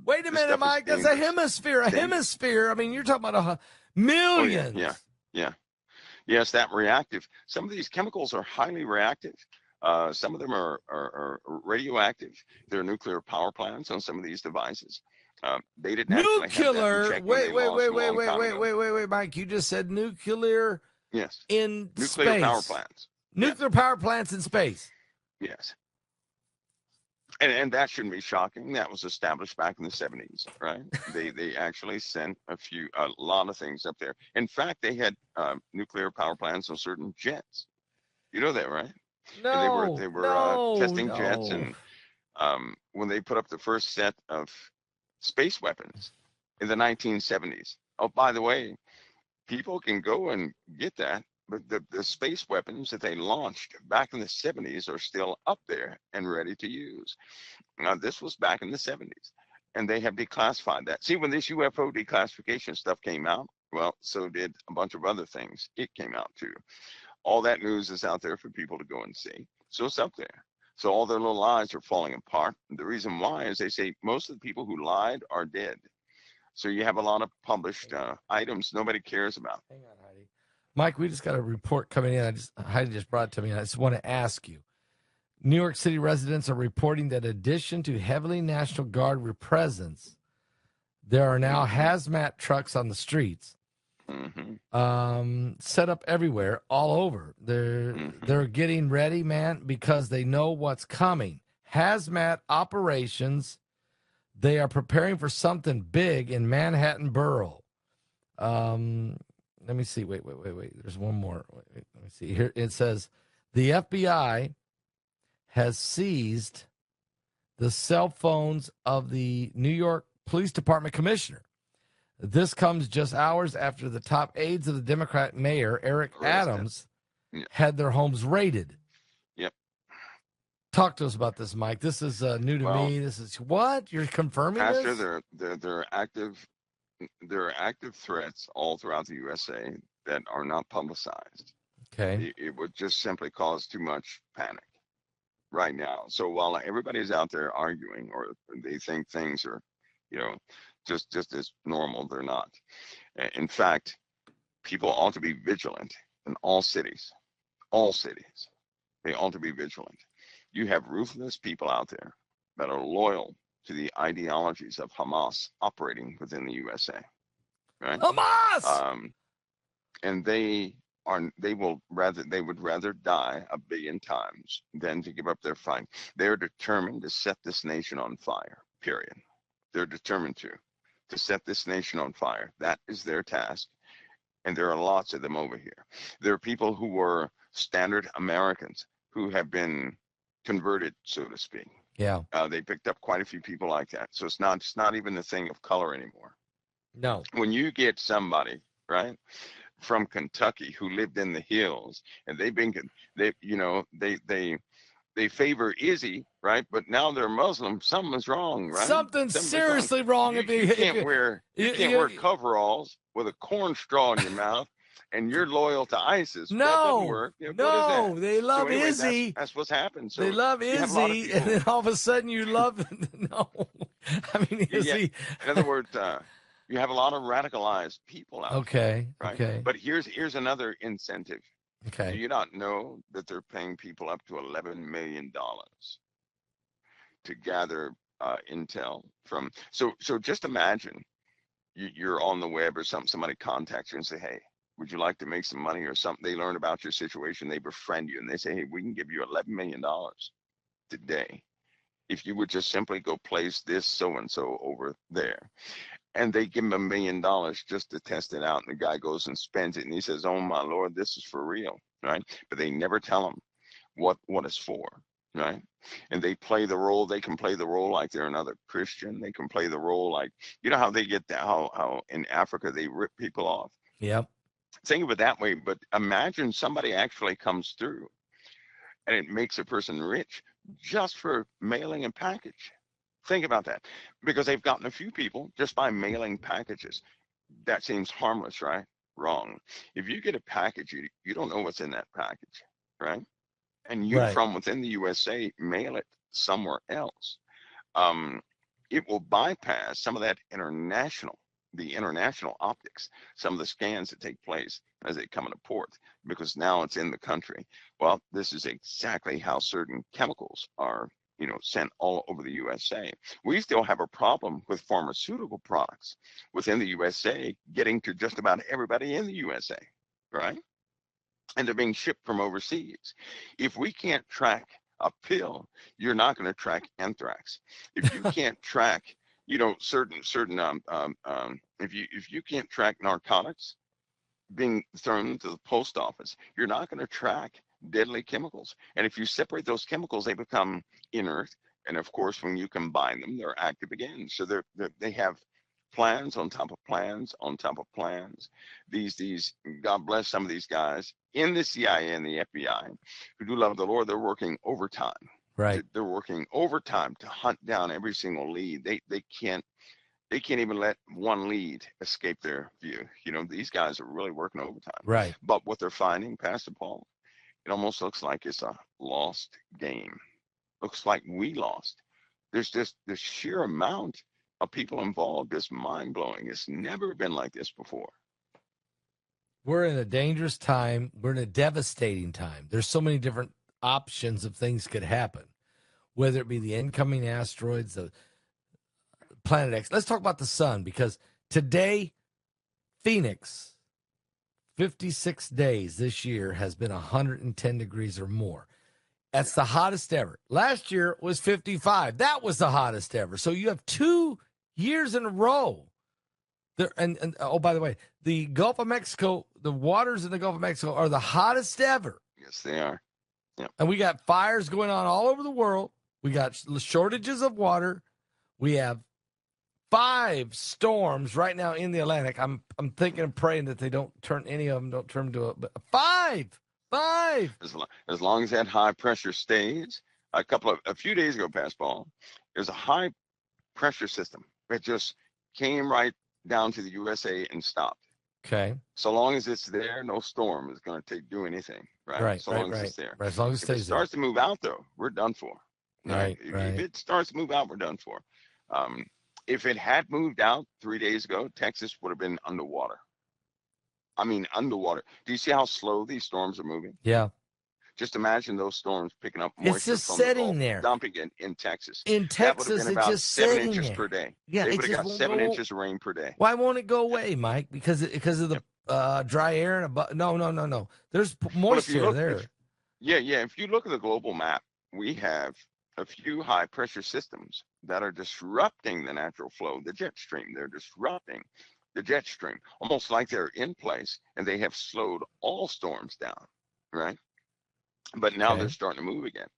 Wait a minute, Mike. That's a hemisphere. A hemisphere. I mean, you're talking about millions. Oh, yeah. Yes, that reactive. Some of these chemicals are highly reactive. Some of them are radioactive. There are nuclear power plants on some of these devices. They didn't nuclear. Wait, Mike. You just said nuclear. Yes. In nuclear space. Power plants. Nuclear power plants in space. Yes. And that shouldn't be shocking. That was established back in the 70s, right? They actually sent a lot of things up there. In fact, they had nuclear power plants on certain jets. You know that, right? No. And they were testing jets, and when they put up the first set of space weapons in the 1970s. Oh, by the way, people can go and get that, but the space weapons that they launched back in the 70s are still up there and ready to use. Now, this was back in the 70s, and they have declassified that. See, when this UFO declassification stuff came out, well, so did a bunch of other things. It came out too. All that news is out there for people to go and see. So it's up there. So all their little lies are falling apart. The reason why is they say most of the people who lied are dead. So you have a lot of published items nobody cares about. Hang on, Heidi. Mike, we just got a report coming in. Heidi just brought it to me, and I just want to ask you. New York City residents are reporting that in addition to heavily National Guard presence, there are now hazmat trucks on the streets. Set up everywhere, all over. They're getting ready, man, because they know what's coming. Hazmat operations. They are preparing for something big in Manhattan Borough. Let me see. Wait. There's one more. Wait, let me see. Here it says the FBI has seized the cell phones of the New York Police Department commissioner. This comes just hours after the top aides of the Democrat mayor, Eric Adams, had their homes raided. Yep. Talk to us about this, Mike. This is new to me. This is what? You're confirming Pastor, this? There are active threats all throughout the USA that are not publicized. Okay. It would just simply cause too much panic right now. So while everybody's out there arguing, or they think things are, you know, just as normal, they're not. In fact, people ought to be vigilant in all cities. All cities, they ought to be vigilant. You have ruthless people out there that are loyal to the ideologies of Hamas operating within the USA, right? Hamas! Um, and they would rather die a billion times than to give up their fight. They're determined to set this nation on fire, period. They're determined to set this nation on fire. That is their task. And there are lots of them over here. There are people who were standard Americans who have been converted, so to speak. Yeah. They picked up quite a few people like that. So it's not even a thing of color anymore. No. When you get somebody, right, from Kentucky who lived in the hills, and they favor Izzy, right? But now they're Muslim. Something's wrong, right? Something's Something's wrong. seriously wrong You if you if can't wear you can't wear coveralls with a corn straw in your mouth, and you're loyal to ISIS. That doesn't no, work. What is that? no, they So love anyway, Izzy. that's what's happened. They So love you have a lot of Izzy, and people. then all of a sudden you love no. I mean, Yeah. Izzy. In other words, you have a lot of radicalized people out there, Okay, right? okay, But here's another incentive. Do okay. you not know that they're paying people up to $11 million to gather intel from? So just imagine you're on the web or something. Somebody contacts you and say, "Hey, would you like to make some money or something?" They learn about your situation. They befriend you and they say, "Hey, we can give you $11 million today if you would just simply go place this so and so over there." And they give him $1 million just to test it out. And the guy goes and spends it. And he says, "Oh my Lord, this is for real," right? But they never tell him what it's for, right? And they play the role. They can play the role like they're another Christian. They can play the role like, how they get that, how in Africa they rip people off. Yep. Think of it that way. But imagine somebody actually comes through and it makes a person rich just for mailing a package. Think about that, because they've gotten a few people just by mailing packages. That seems harmless, right? Wrong. If you get a package, you don't know what's in that package, right? And you Right. from within the USA mail it somewhere else. Um, it will bypass some of that the international optics, some of the scans that take place as they come into port, because now it's in the country. Well, this is exactly how certain chemicals are, sent all over the USA. We still have a problem with pharmaceutical products within the USA getting to just about everybody in the USA, right? And they're being shipped from overseas. If we can't track a pill, you're not going to track anthrax. If you can't track, certain if you can't track narcotics being thrown to the post office, you're not going to track deadly chemicals. And if you separate those chemicals, they become inert. And of course, when you combine them, they're active again. So they have plans on top of plans on top of plans. These God bless some of these guys in the CIA and the FBI who do love the Lord. They're working overtime. Right. They're working overtime to hunt down every single lead. They can't even let one lead escape their view. These guys are really working overtime. Right. But what they're finding, Pastor Paul, it almost looks like it's a lost game. Looks like we lost. There's just the sheer amount of people involved is mind blowing. It's never been like this before. We're in a dangerous time. We're in a devastating time. There's so many different options of things could happen, whether it be the incoming asteroids, the Planet X. Let's talk about the sun, because today, Phoenix, 56 days this year has been 110 degrees or more. That's the hottest ever. Last year was 55. That was the hottest ever. So you have 2 years in a row. There, and oh, by the way, the Gulf of Mexico, the waters in the Gulf of Mexico are the hottest ever. Yes, they are. Yep. And we got fires going on all over the world. We got shortages of water. We have 5 storms right now in the Atlantic. I'm thinking and praying that they don't turn any of them into a 5. As long as that high pressure stays. A few days ago, Pastor Paul, there's a high pressure system that just came right down to the USA and stopped. Okay. So long as it's there, no storm is going to do anything, right? Right. So Right. long as Right. it's there. Right. As long as it If it stays there. starts to move out, though, we're done for. Right? Right. If Right. it starts to move out, we're done for. Um, if it had moved out 3 days ago, Texas would have been underwater. I mean, underwater. Do you see how slow these storms are moving? Yeah. Just imagine those storms picking up It's moisture just from the sitting Gulf, there. dumping it in Texas. In That would have Texas, been it's about just 7 sitting inches there. per day. Yeah, They it would have just got won't 7 inches of rain per day. Why won't it go away, Mike? Because of the Yep. dry air and no. There's Well, if you moisture look, there. if you look at the global map, we have a few high pressure systems that are disrupting the natural flow, the jet stream. They're disrupting the jet stream, almost like they're in place and they have slowed all storms down, right? But now they're Okay. starting to move again.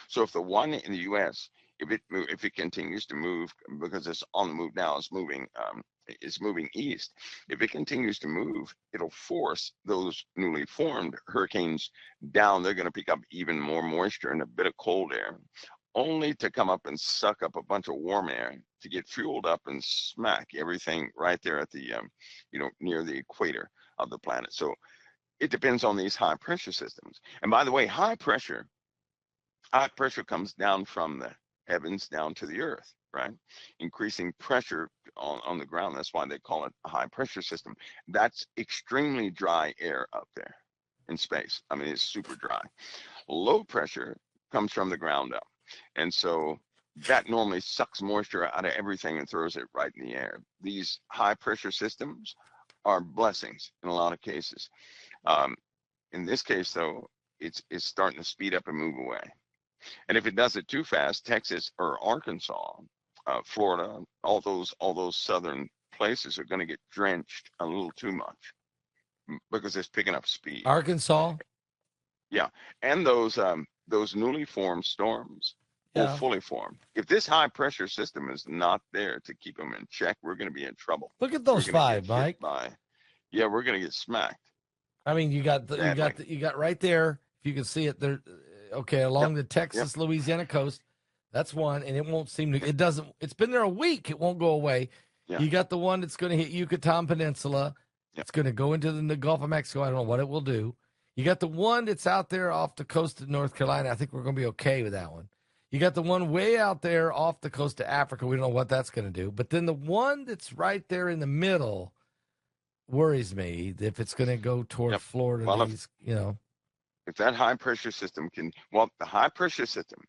So if the one in the U.S., if it continues to move because it's on the move now, it's moving east. If it continues to move, it'll force those newly formed hurricanes down. They're going to pick up even more moisture and a bit of cold air, only to come up and suck up a bunch of warm air to get fueled up and smack everything right there at the near the equator of the planet. So it depends on these high pressure systems. And by the way, high pressure comes down from the heavens down to the earth, right? Increasing pressure on the ground. That's why they call it a high pressure system. That's extremely dry air up there in space. I mean, it's super dry. Low pressure comes from the ground up. And so that normally sucks moisture out of everything and throws it right in the air. These high pressure systems are blessings in a lot of cases. Um, in this case, though, it's starting to speed up and move away. And if it does it too fast, Texas or Arkansas, Florida, all those southern places are going to get drenched a little too much because it's picking up speed. Arkansas. Yeah, and those newly formed storms will Yeah. fully form. If this high pressure system is not there to keep them in check, we're going to be in trouble. Look at We're those going to get five, hit Mike. by, yeah, we're going to get smacked I mean, badly. you got right there. If you can see it there, okay, Yep, along the yep, Texas Louisiana coast. That's one, and it won't seem to. yep, It doesn't. It's been there a week. It won't go away. yeah, You got the one that's going to hit Yucatan Peninsula. yep. It's going to go into the Gulf of Mexico. I don't know what it will do. You got the one that's out there off the coast of North Carolina. I think we're going to be okay with that one. You got the one way out there off the coast of Africa. We don't know what that's going to do. But then the one that's right there in the middle worries me if it's going to go toward Yep. Florida. Well, if that high pressure system the high pressure system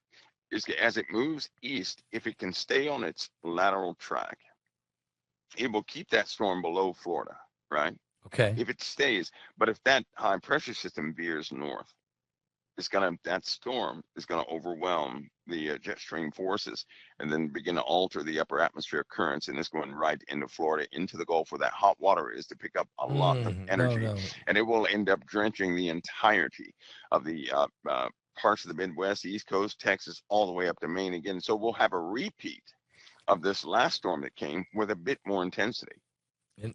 is as it moves east, if it can stay on its lateral track, it will keep that storm below Florida, right? Okay. If it stays, but if that high pressure system veers north, that storm is gonna overwhelm the jet stream forces and then begin to alter the upper atmosphere currents, and it's going right into Florida, into the Gulf where that hot water is to pick up a lot of No, energy, no. and it will end up drenching the entirety of the parts of the Midwest, East Coast, Texas, all the way up to Maine again. So we'll have a repeat of this last storm that came with a bit more intensity. And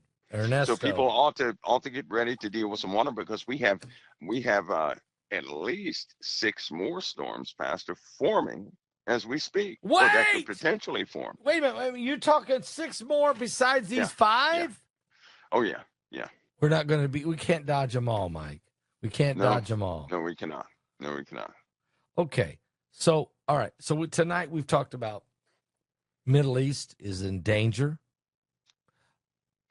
So people Ernesto. ought to get ready to deal with some water because we have at least 6 more storms, Pastor, forming as we speak, or that could Wait! potentially form. Wait a minute. I mean, you're talking 6 more besides these Yeah, yeah. 5? Oh yeah, yeah. We're not going to be, we can't dodge them all, Mike. We can't No, dodge them all. no, we cannot. No, we cannot. Okay. So, all right. So tonight we've talked about Middle East is in danger.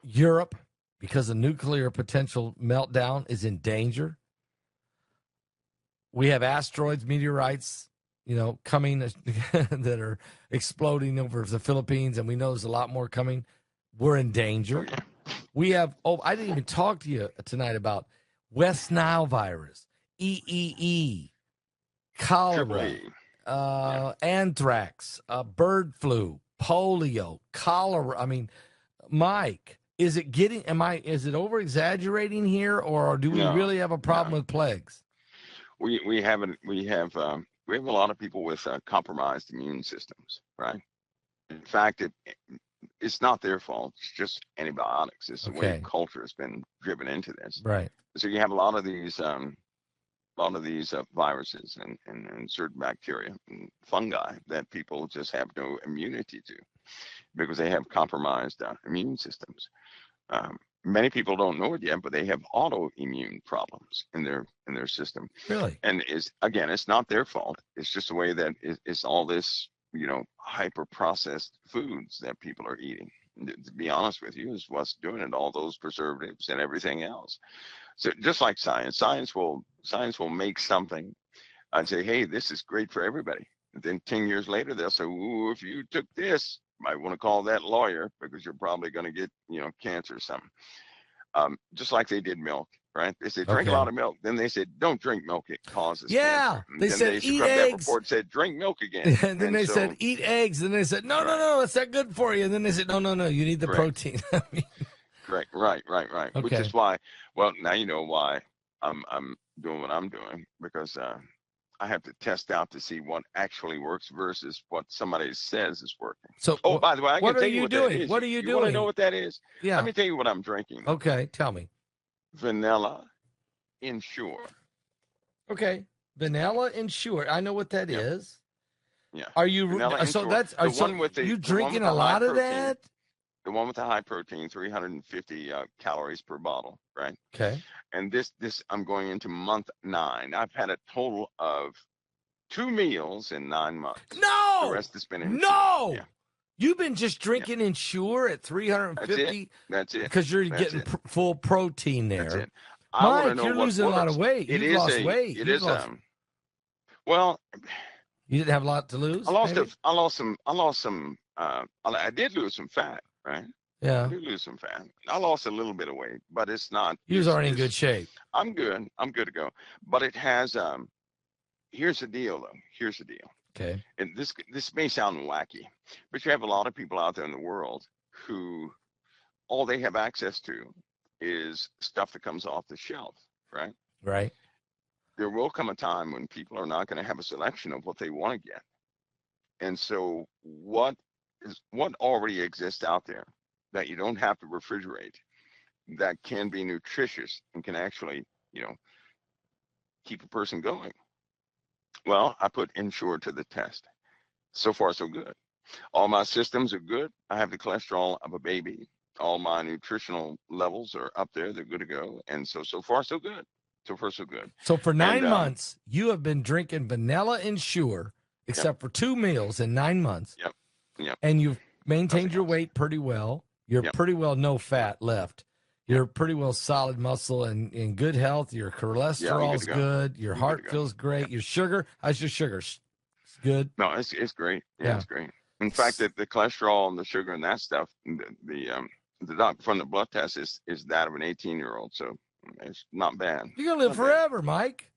Europe, because of nuclear potential meltdown, is in danger. We have asteroids, meteorites, coming that are exploding over the Philippines, and we know there's a lot more coming. We're in danger. Oh, yeah. We have, I didn't even talk to you tonight about West Nile virus, EEE, cholera, anthrax, bird flu, polio, cholera. I mean, Mike, is it over exaggerating here, or do we really have a problem with plagues? We have a lot of people with compromised immune systems, right? In fact, it's not their fault. It's just antibiotics. It's the way culture has been driven into this. Right. So you have a lot of these viruses and certain bacteria and fungi that people just have no immunity to because they have compromised immune systems. Many people don't know it yet, but they have autoimmune problems in their system. Really? And it's not their fault. It's just the way that it's all this, hyper processed foods that people are eating. To be honest with you, is what's doing it. All those preservatives and everything else. So just like science will make something and say, hey, this is great for everybody. And then 10 years later, they'll say, ooh, if you took this, you might want to call that lawyer because you're probably going to get, cancer or something. Just like they did milk, right? They said, drink a lot of milk. Then they said, don't drink milk. It causes cancer. And they then said, they eat scrubbed eggs. that report, said, drink milk again. And then they said, eat eggs. And they said, no, it's not good for you. And then they said, no, you need the protein. I mean, correct. Right. Okay. Which is why, well, now you know why I'm doing what I'm doing, because I have to test out to see what actually works versus what somebody says is working. So, by the way, I can tell you what that is. What are you doing? You want to know what that is? Yeah. Let me tell you what I'm drinking. Okay, tell me. Vanilla Ensure. Okay, Vanilla Ensure. I know what that is. Yeah. Are you Vanilla so Ensure. that's are so you drinking a lot of that? The one with the high protein, 350 calories per bottle, right? Okay. And this I'm going into month 9. I've had a total of 2 meals in 9 months. No. The rest has been Ensure. No. Yeah. You've been just drinking Ensure at 350. That's it. Because you're getting full protein there. That's it. Mike, you're losing a lot of weight. You've lost weight. It is well, you didn't have a lot to lose. I did lose some fat, right? Yeah. I did lose some fat. I lost a little bit of weight, but it's not. You was already in good shape. I'm good. I'm good to go. But it has. Here's the deal, though. Here's the deal. Okay. And this may sound wacky, but you have a lot of people out there in the world who all they have access to is stuff that comes off the shelf, right? Right. There will come a time when people are not going to have a selection of what they want to get. And so what already exists out there that you don't have to refrigerate, that can be nutritious and can actually, keep a person going? Well, I put Ensure to the test. So far, so good. All my systems are good. I have the cholesterol of a baby. All my nutritional levels are up there. They're good to go. And so far, so good. So far, so good. So for 9 months, you have been drinking Vanilla Ensure, except for 2 meals in 9 months. Yep. And you've maintained your weight pretty well. You're pretty well no fat left. You're pretty well solid muscle and in good health. Your cholesterol's good. Your heart feels great. Your sugar, how's your sugar? It's good? No, it's great. Yeah, it's great. In fact, the cholesterol and the sugar and that stuff, the doctor from the blood test is that of an 18-year-old. So it's not bad. You're going to live forever, Mike.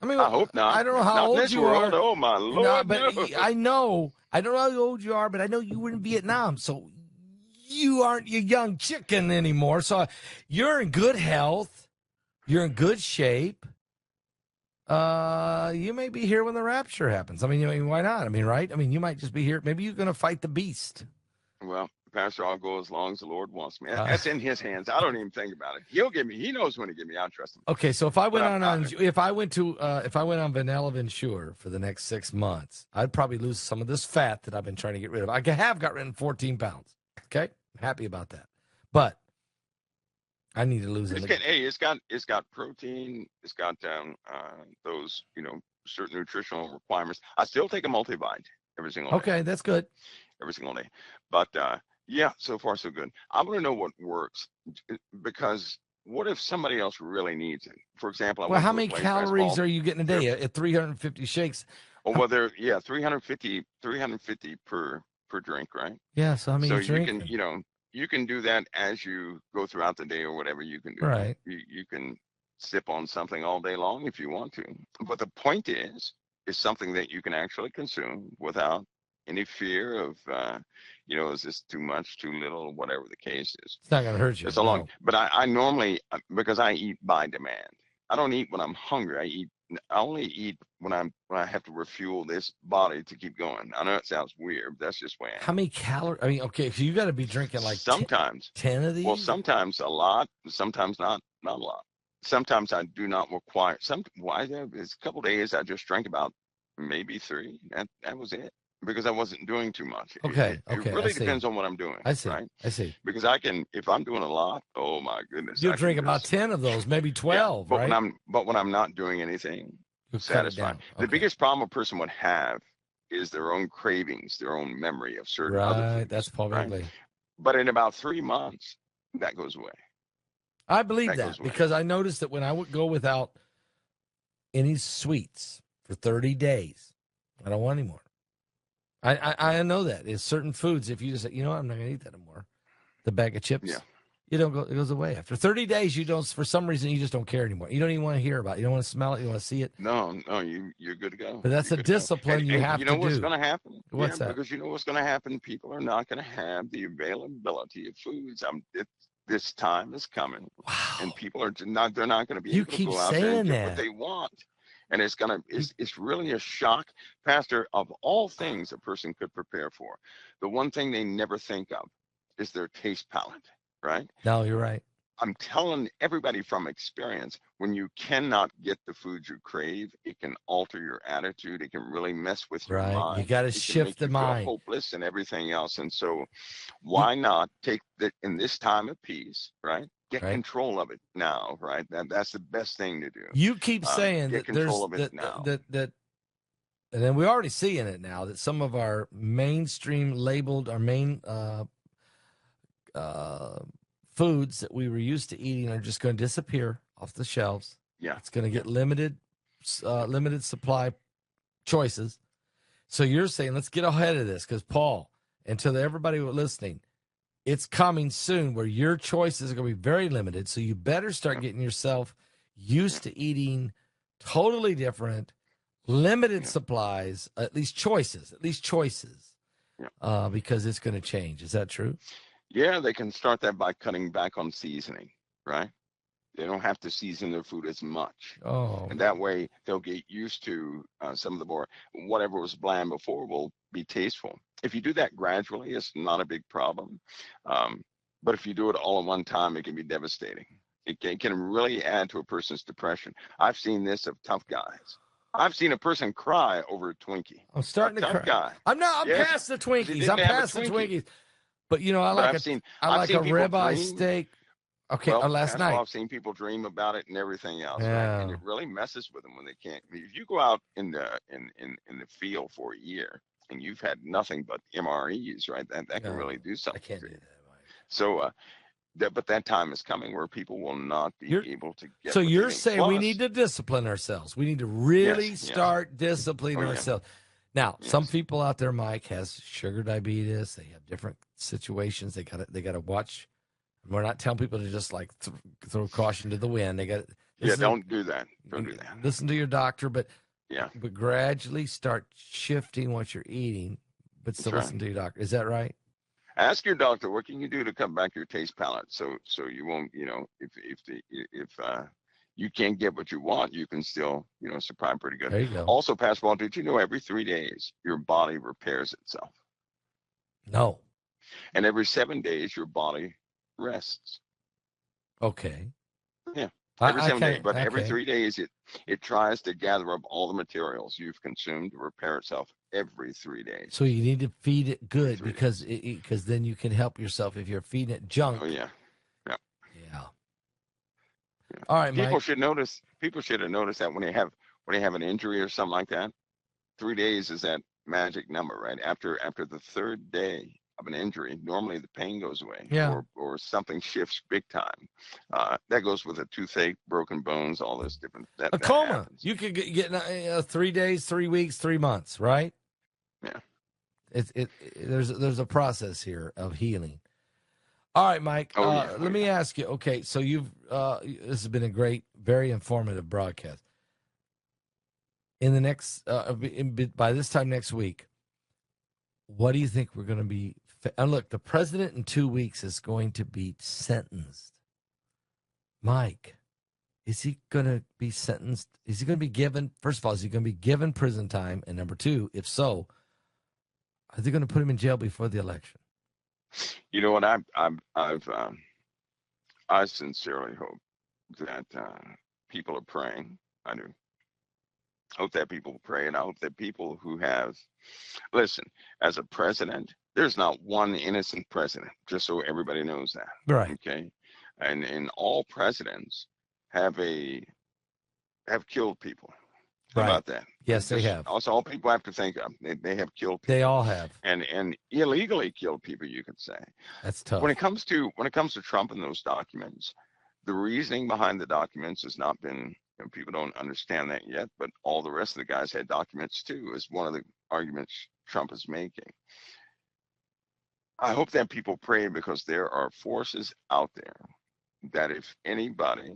I mean, I hope not. I don't know how old you are. Oh, my Lord. No. I know. I don't know how old you are, but I know you were in Vietnam. So you aren't your young chicken anymore. So you're in good health. You're in good shape. You may be here when the rapture happens. I mean, why not? I mean, right? I mean, you might just be here. Maybe you're going to fight the beast. Well, Pastor, I'll go as long as the Lord wants me. That's in His hands. I don't even think about it. He'll give me. He knows when to give me. I trust Him. Okay, so if I went if I went on Vanilla Ensure for the next 6 months, I'd probably lose some of this fat that I've been trying to get rid of. I have got rid of 14 pounds. Okay, I'm happy about that. But I need to lose it. It's got protein. It's got those certain nutritional requirements. I still take a multivite every single day. Okay, that's good. Every single day, but yeah, so far so good. I want to know what works, because what if somebody else really needs it? For example, how many calories are you getting a day at 350 shakes? Oh, well, 350 per drink, right? Yeah, so how many? So you can do that as you go throughout the day or whatever you can do. Right. You can sip on something all day long if you want to. But the point is something that you can actually consume without any fear of, is this too much, too little, whatever the case is. It's not going to hurt you. It's but I normally, because I eat by demand. I don't eat when I'm hungry. I only eat when I have to refuel this body to keep going. I know it sounds weird, but that's just the way I am. How many calories? I mean, okay, so you got to be drinking like sometimes 10 of these. Well, sometimes a lot, sometimes not a lot. Sometimes I do not require. There's a couple of days I just drank about maybe 3. That was it. because I wasn't doing too much. Okay. It Okay. I really see. depends on what I'm doing, I see. right? I see. Because if I'm doing a lot, oh my goodness, You'll I can drink about just, 10 of those, maybe yeah. 12, right? But when I'm not doing anything, You'll cut it satisfied. down. The Okay. biggest problem a person would have is their own cravings, their own memory of certain other Right. That's foods, right? probably. But in about 3 months, that goes away. I believe That that goes away. because I noticed that when I would go without any sweets for 30 days, I don't want any more. I know that. It's certain foods. If you just say, you know what, I'm not going to eat that anymore. The bag of chips, Yeah. you don't go. It goes away after 30 days. You don't. For some reason, you just don't care anymore. You don't even want to hear about it. You don't want to smell it. You want to see it. No, you're good to go. But that's You're a good to go. discipline you And have you to know what's do. going to happen? What's that? Because you know what's going to happen. People are not going to have the availability of foods. This time is coming, Wow. and people are not. They're not going to be You able to keep go out there and saying get what that. they want. And it's really a shock, Pastor. Of all things a person could prepare for, the one thing they never think of is their taste palette, right? No, you're right. I'm telling everybody from experience, when you cannot get the food you crave, it can alter your attitude. It can really mess with your Right. You mind. got to It can shift make the you feel mind. hopeless and everything else. And so You, why not take that in this time of peace, right? Get right. control of it now, right? That's the best thing to do. You keep saying Get that control there's of it now. that, and then we're already seeing it now that some of our mainstream labeled, our main foods that we were used to eating are just going to disappear off the shelves. Yeah. It's going to get limited supply choices. So you're saying let's get ahead of this because Paul, and to everybody listening, it's coming soon where your choices are going to be very limited. So you better start getting yourself used to eating totally different, limited supplies, at least choices, because it's going to change. Is that true? Yeah, they can start that by cutting back on seasoning, right? They don't have to season their food as much. Oh, And that way they'll get used to some of the more, whatever was bland before will be tasteful. If you do that gradually, it's not a big problem. But if you do it all at one time, it can be devastating. It can really add to a person's depression. I've seen this of tough guys. I've seen a person cry over a Twinkie. I'm starting to cry. Guy. I'm Yes, past the 'cause he Twinkies. didn't I'm have a past the Twinkie. Twinkies. But you know, I But like I've seen a people ribeye dream. steak. Okay, Well, last that's why night. I've seen people dream about it and everything else, right? And Yeah. it really messes with them when they can't. If you go out in the field for a year and you've had nothing but MREs, right? That can really do I something can't to do you. that, Mike. So, but that time is coming where people will not be able to get. So what they you're need. saying we need Plus, to discipline ourselves. We need to really yes, start disciplining oh yeah, ourselves. Now, some yes, people out there, Mike, has sugar diabetes. They have different situations. They got to watch. We're not telling people to just like throw caution to the wind. They got don't do that. Don't do that. Listen to your doctor, but Yeah, gradually start shifting what you're eating, but still that's listen right. to your doctor. Is that right? Ask your doctor what can you do to cut back your taste palette, so you won't, if you can't get what you want, you can still, survive pretty good. There you go. Also, Pastor Paul, did you know every 3 days your body repairs itself, No. and every 7 days your body rests? Okay. Yeah, every 7 days, but every okay. 3 days it tries to gather up all the materials you've consumed to repair itself every 3 days. So you need to feed it good because days. then you can help yourself. If you're feeding it junk. Oh yeah. Yeah. Yeah. All right, People Mike. should notice. People should have noticed that when they have an injury or something like that, 3 days is that magic number, right? After the third day of an injury, normally the pain goes away, Yeah. or something shifts big time. That goes with a toothache, broken bones, all this different. A coma. Happens. You could get 3 days, 3 weeks, 3 months, right? Yeah. There's a process here of healing. All right, Mike. Let me ask you. Okay, so this has been a great, very informative broadcast. In the next, by this time next week, what do you think we're going to be? And look, the president in 2 weeks is going to be sentenced. Mike, is he going to be sentenced? Is he going to be given? First of all, is he going to be given prison time? And number two, if so, are they going to put him in jail before the election? You know what? I sincerely hope that people are praying. I do. I hope that people pray, and I hope that people who have, listen, as a president, there's not one innocent president, just so everybody knows that. Right. Okay. And all presidents have have killed people. How Right. about that? Yes, they Just have. also all people have to think of. They have killed They people all have. and illegally killed people, you could say. That's When tough. it comes to Trump and those documents, the reasoning behind the documents has not been, people don't understand that yet, but all the rest of the guys had documents too, is one of the arguments Trump is making. I hope that people pray, because there are forces out there that if anybody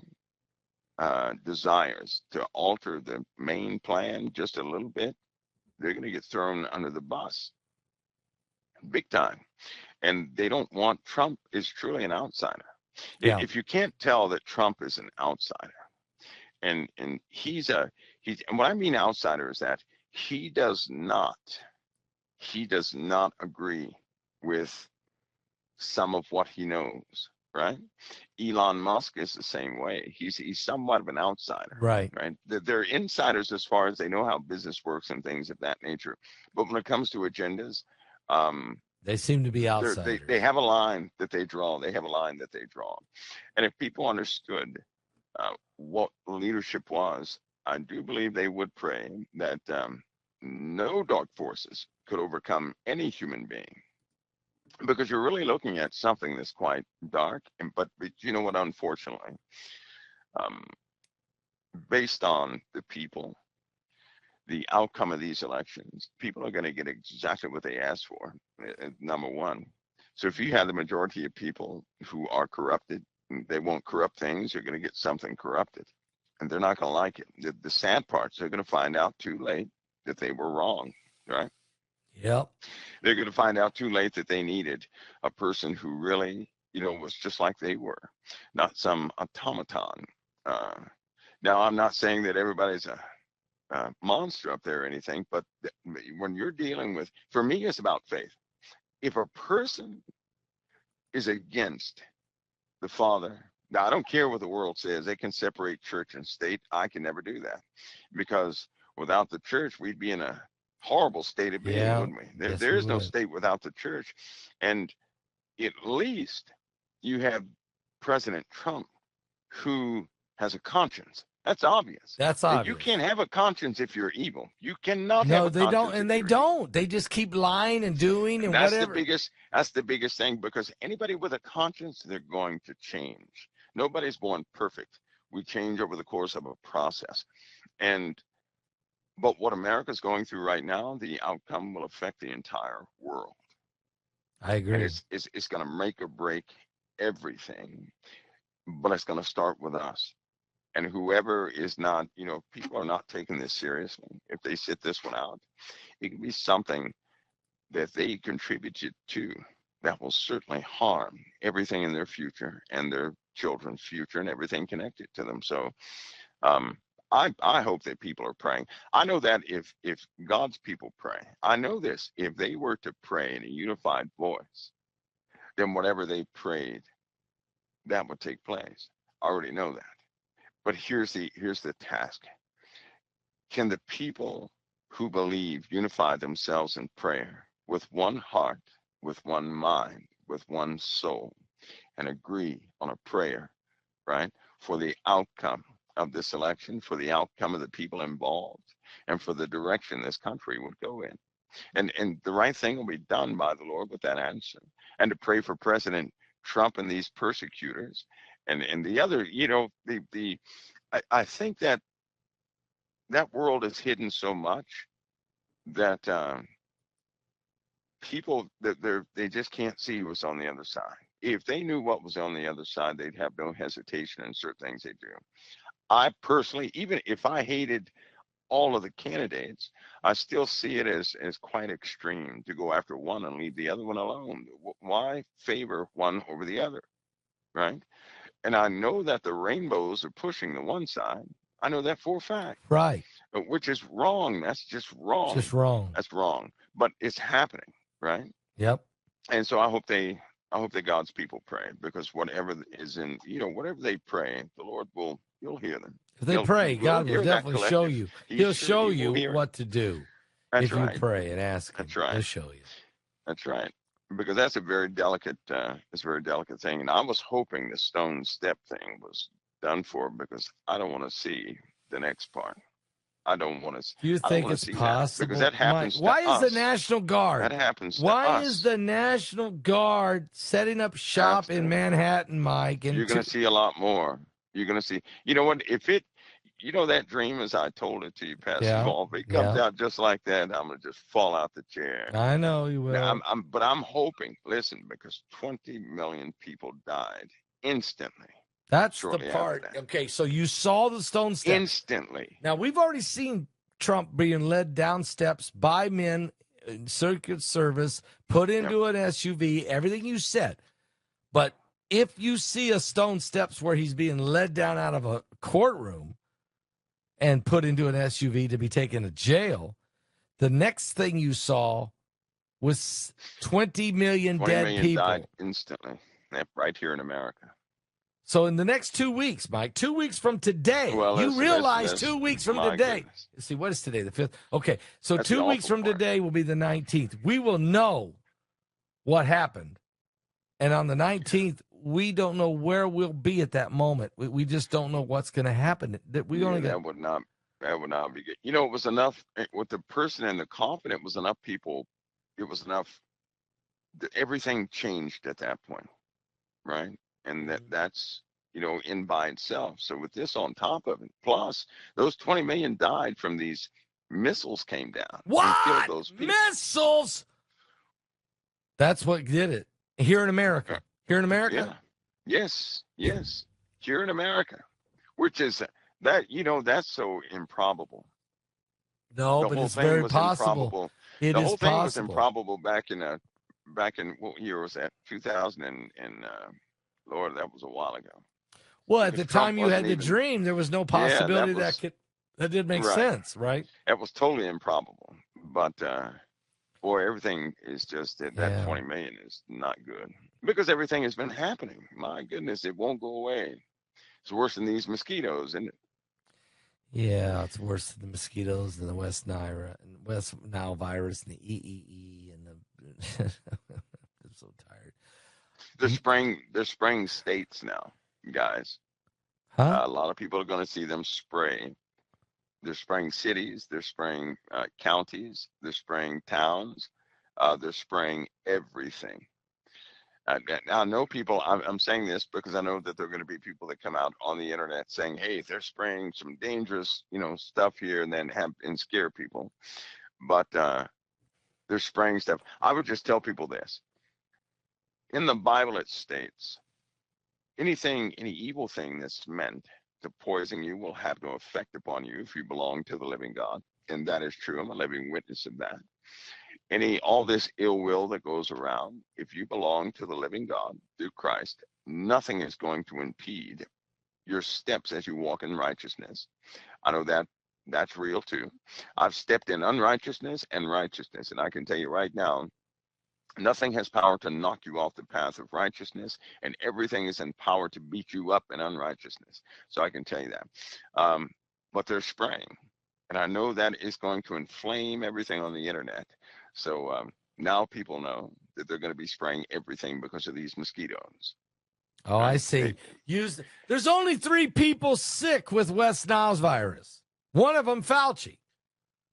desires to alter the main plan just a little bit, they're going to get thrown under the bus big time. And they don't want, Trump is truly an outsider. Yeah. If you can't tell that Trump is an outsider, and he's and what I mean outsider is that he does not agree with some of what he knows, right? Elon Musk is the same way. He's somewhat of an outsider, Right. right? They're insiders as far as they know how business works and things of that nature. But when it comes to agendas, They seem to be they outsiders. have a line that they draw. They have a line that they draw. And if people understood what leadership was, I do believe they would pray that no dark forces could overcome any human being, because you're really looking at something that's quite dark. And but you know what? Unfortunately, um, based on the people, the outcome of these elections, people are going to get exactly what they asked for. Number one. So if you have the majority of people who are corrupted, they won't corrupt things. You're going to get something corrupted, and they're not going to like it. The sad part is they're going to find out too late that they were wrong, right? Yep. They're going to find out too late that they needed a person who really, was just like they were, not some automaton. Uh, Now, I'm not saying that everybody's a monster up there or anything, but when you're dealing with, for me, it's about faith. If a person is against the Father, now I don't care what the world says, they can separate church and state. I can never do that, because without the church, we'd be in a horrible state of being, Yeah. wouldn't we? Yes, There we is no would. state without the church. And at least you have President Trump, who has a conscience. That's obvious. That's You obvious. can't have a conscience if you're evil. You cannot have No, a they don't, conscience and if they you're evil. don't. They just keep lying and doing And and whatever. that's the biggest thing, because anybody with a conscience, they're going to change. Nobody's born perfect. We change over the course of a process. And but what America's going through right now, the outcome will affect the entire world. I And agree. it's going to make or break everything, but it's going to start with us. And whoever is not, people are not taking this seriously. If they sit this one out, it can be something that they contributed to that will certainly harm everything in their future and their children's future and everything connected to them. So um, I hope that people are praying. I know that if God's people pray, I know this, if they were to pray in a unified voice, then whatever they prayed, that would take place. I already know that. But here's the task. Can the people who believe unify themselves in prayer with one heart, with one mind, with one soul, and agree on a prayer, right, for the outcome of this election, for the outcome of the people involved, and for the direction this country would go in? And the right thing will be done by the Lord with that answer. And to pray for President Trump and these persecutors, and the other, I think that that world is hidden so much that people that they just can't see what's on the other side. If they knew what was on the other side, they'd have no hesitation in certain things they do. I personally, even if I hated all of the candidates, I still see it as quite extreme to go after one and leave the other one alone. Why favor one over the other, right? And I know that the rainbows are pushing the one side. I know that for a fact, Right. which is wrong. That's just wrong. Just wrong. That's wrong. But it's happening, right? Yep. And so I hope that God's people pray, because whatever is in, whatever they pray, the Lord will, you'll hear them. If they pray, He will God will hear that definitely show collective. you. He He'll sure show he will you hear it. what to do That's if you right. pray and ask Him. That's right. He'll show you. That's right. Because that's a very delicate, it's a very delicate thing. And I was hoping the stone step thing was done for because I don't want to see the next part. I don't want to. Do you I don't think want to it's see that because possible, that Mike? happens to Why is the us. National Guard? That happens to Why is us. the National Guard setting up shop in Absolutely. Manhattan, Mike? You're going to see a lot more. You're going to see. You know what? If it, you know that dream as I told it to you, Pastor yeah, Paul, if it comes yeah. out just like that, I'm going to just fall out the chair. I know you Now, will. but I'm hoping. Listen, because 20 million people died instantly. That's the Shortly after part. that. Okay, so you saw the stone steps. Instantly. Now we've already seen Trump being led down steps by men in Secret Service, put into an SUV. Everything you said, but if you see a stone steps where he's being led down out of a courtroom and put into an SUV to be taken to jail, the next thing you saw was 20 million 20 dead million people. died instantly. Yep, right here in America. So in the next 2 weeks, Mike, 2 weeks from today, you realize 2 weeks from today. Goodness. See, what is today? The 5th? Okay, so That's 2 weeks from today will be the 19th. We will know what happened. And on the 19th, we don't know where we'll be at that moment. We just don't know what's going to happen. That would not be good. You know, it was enough with the person in the coffin. It was enough people. It was enough. Everything changed at that point, right? And that's, you know, in by itself. So with this on top of it, plus those 20 million died from these missiles came down and killed those people. Missiles? That's what did it here in America. Here in America? Yeah. Yes. Here in America, which is that, you know, that's so improbable. No, but it's very possible. Improbable. The whole thing possible. was improbable back in what year was that? 2000 and Lord, that was a while ago. Well, at the time you had the dream, there was no possibility that didn't make sense, right? That was totally improbable. But boy, everything is just that 20 million is not good because everything has been happening. My goodness, it won't go away. It's worse than these mosquitoes, isn't it? Yeah, it's worse than the mosquitoes and the West Nile virus and the EEE and the. I'm so tired. They're spraying states now, guys. Huh? A lot of people are going to see them spray. They're spraying cities. They're spraying counties. They're spraying towns. They're spraying everything. Now, I know people, I'm saying this because I know that there are going to be people that come out on the internet saying, hey, they're spraying some dangerous, you know, stuff here and then scare people. But they're spraying stuff. I would just tell people this. In the Bible, it states, any evil thing that's meant to poison you will have no effect upon you if you belong to the living God. And that is true. I'm a living witness of that. All this ill will that goes around, if you belong to the living God through Christ, nothing is going to impede your steps as you walk in righteousness. I know that that's real too. I've stepped in unrighteousness and righteousness, and I can tell you right now, nothing has power to knock you off the path of righteousness, and everything is in power to beat you up in unrighteousness. So I can tell you that. But they're spraying, and I know that is going to inflame everything on the internet. So now people know that they're going to be spraying everything because of these mosquitoes. Oh, right? I see. There's only 3 people sick with West Nile's virus. One of them, Fauci.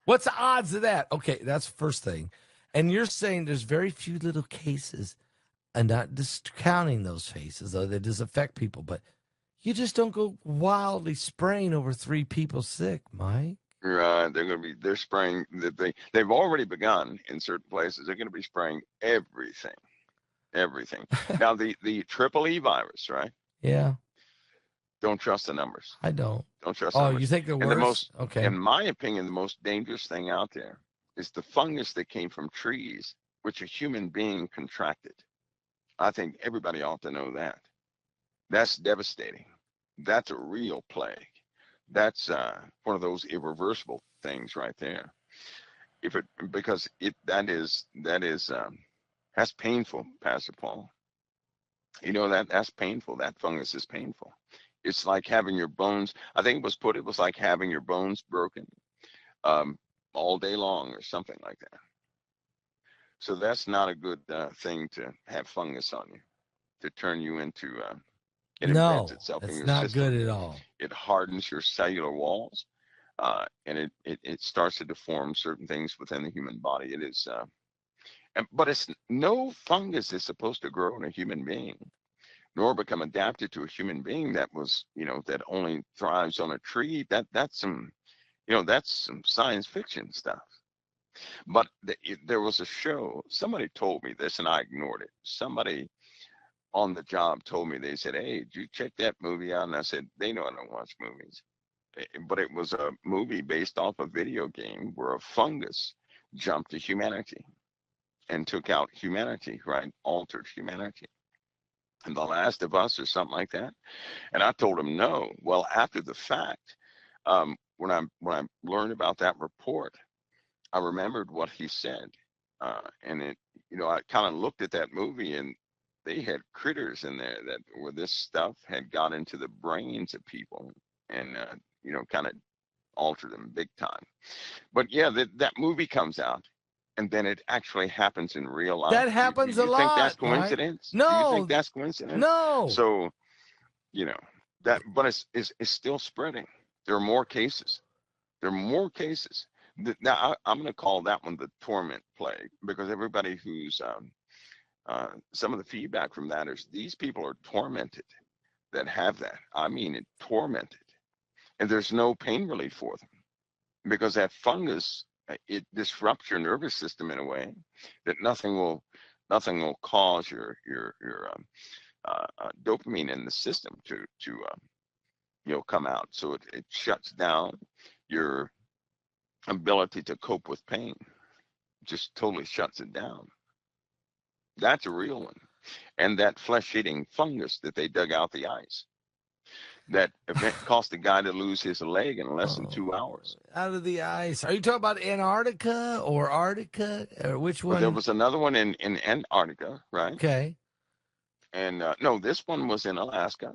What's the odds of that? Okay, that's the first thing. And you're saying there's very few little cases, and not discounting those cases, though they just affect people. But you just don't go wildly spraying over 3 people sick, Mike. Right, they're spraying. They've already begun in certain places. They're going to be spraying everything. Now the triple E virus, right? Yeah. Don't trust the numbers. I don't. Don't trust the numbers. You think they're worse? Okay. In my opinion, the most dangerous thing out there is the fungus that came from trees, which a human being contracted. I think everybody ought to know that. That's devastating. That's a real plague. That's one of those irreversible things right there. That's painful, Pastor Paul. You know that's painful. That fungus is painful. It's like having your bones. I think it was like having your bones broken all day long or something like that. So that's not a good thing to have fungus on you, to turn you into. It embeds No, itself in it's your not good system. at all. It hardens your cellular walls, and it starts to deform certain things within the human body. It is, but it's no fungus is supposed to grow in a human being, nor become adapted to a human being that was, that only thrives on a tree. That's some, that's some science fiction stuff. But there was a show. Somebody told me this, and I ignored it. Somebody on the job told me, they said, "Hey, did you check that movie out?" And I said, "They know I don't watch movies." But it was a movie based off a video game where a fungus jumped to humanity and took out humanity, right? Altered humanity. And The Last of Us or something like that. And I told him no. Well, after the fact, when I learned about that report, I remembered what he said, and I kind of looked at that movie, and they had critters in there that where this stuff had got into the brains of people, and kind of altered them big time. But yeah, that movie comes out, and then it actually happens in real life. That Do happens a you think that's lot, Mike. coincidence? Do you think No, that's coincidence? no. So you know that, but it's still spreading. There are more cases. There are more cases. Now, I'm going to call that one the torment plague, because everybody who's some of the feedback from that is these people are tormented that have that. I mean, it tormented, and there's no pain relief for them because that fungus, it disrupts your nervous system in a way that nothing will cause your dopamine in the system to come out. So it shuts down your ability to cope with pain, just totally shuts it down. That's a real one. And that flesh-eating fungus that they dug out the ice, that event cost the guy to lose his leg in less than 2 hours. Out of the ice. Are you talking about Antarctica or Arctica, or which But there one? was another one in Antarctica, right? Okay. And no, this one was in Alaska.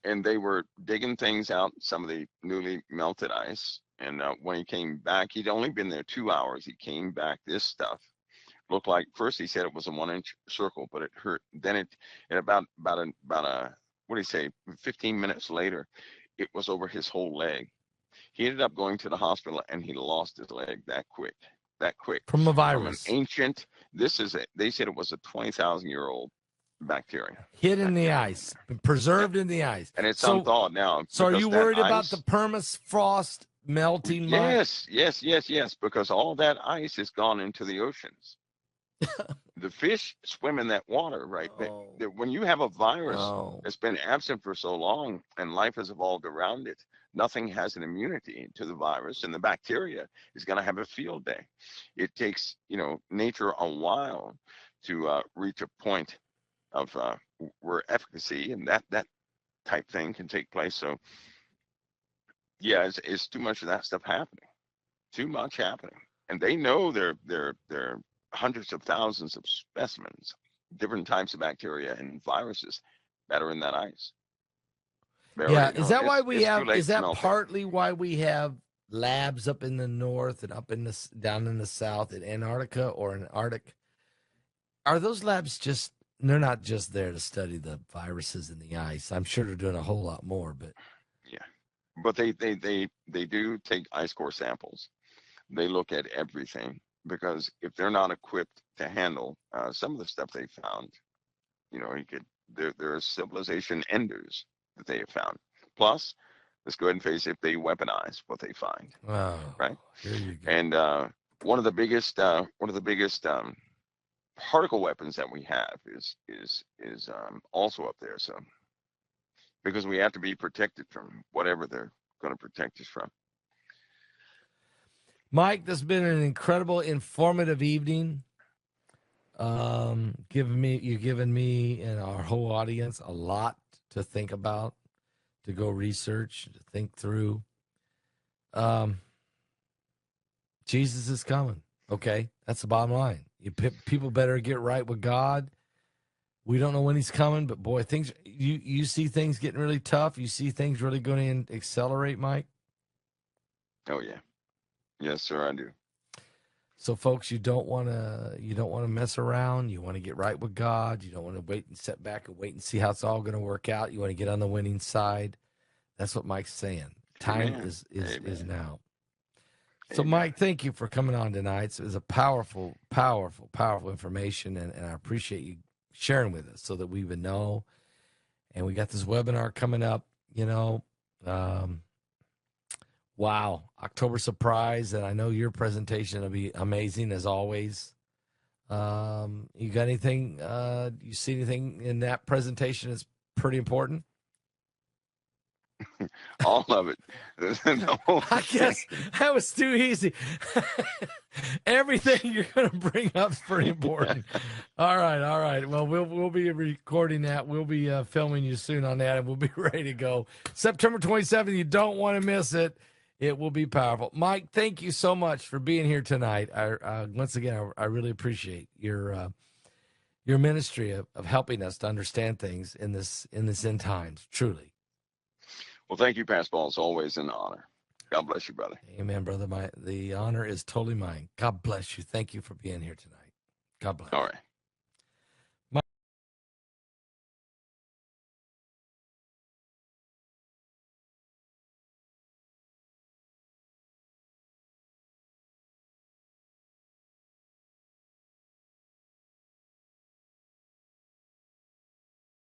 And they were digging things out, some of the newly melted ice. And when he came back, he'd only been there 2 hours. He came back, this stuff looked like, first he said it was a 1 inch circle, but it hurt. Then about a what do you say, 15 minutes later, it was over his whole leg. He ended up going to the hospital, and he lost his leg that quick, that quick. From a From an virus. ancient, they said it was a 20,000-year-old bacteria. Hid in the ice, preserved in the ice. And it's So, unthawed now. so are because you that worried about ice, the permafrost melting, Mike? Yes, because all that ice has gone into the oceans. The fish swim in that water, right? When you have a virus that's been absent for so long and life has evolved around it, nothing has an immunity to the virus, and the bacteria is going to have a field day. It takes, nature a while to reach a point of where efficacy and that type thing can take place. So yeah, it's too much of that stuff happening. Too much happening. And they know they're hundreds of thousands of specimens, different types of bacteria and viruses that are in that ice. Yeah, is that why we it's too have? late Is to that melt it. partly why we have labs up in the north and up in the down in the south in Antarctica or in Arctic? Are those labs just? They're not just there to study the viruses in the ice. I'm sure they're doing a whole lot more, but Yeah, but they do take ice core samples. They look at everything, because if they're not equipped to handle some of the stuff they found, there are civilization enders that they have found. Plus, let's go ahead and face it, they weaponize what they find, right? Here you go. And one of the biggest particle weapons that we have is also up there. So because we have to be protected from whatever they're going to protect us from. Mike, this has been an incredible, informative evening. You've given me and our whole audience a lot to think about, to go research, to think through. Jesus is coming. Okay, that's the bottom line. People better get right with God. We don't know when he's coming, but boy, things you see things getting really tough. You see things really going to accelerate, Mike. Oh yeah, yes, sir, I do. So, folks, you don't want to mess around. You want to get right with God. You don't want to wait and sit back and wait and see how it's all going to work out. You want to get on the winning side. That's what Mike's saying. Time Amen. is now. So, Amen. Mike, thank you for coming on tonight. It was a powerful, powerful, powerful information, and I appreciate you sharing with us so that we would know. And we got this webinar coming up, wow, October surprise, and I know your presentation will be amazing as always. You got anything, you see anything in that presentation that's pretty important? All of it. I guess that was too easy. Everything you're going to bring up is pretty important. All right. Well, we'll be recording that. We'll be filming you soon on that, and we'll be ready to go. September 27th. You don't want to miss it. It will be powerful. Mike, thank you so much for being here tonight. Once again, I really appreciate your ministry of helping us to understand things in this end times. Truly. Well, thank you, Pastor Paul. It's always an honor. God bless you, brother. Amen, brother. The honor is totally mine. God bless you. Thank you for being here tonight. God bless. All right.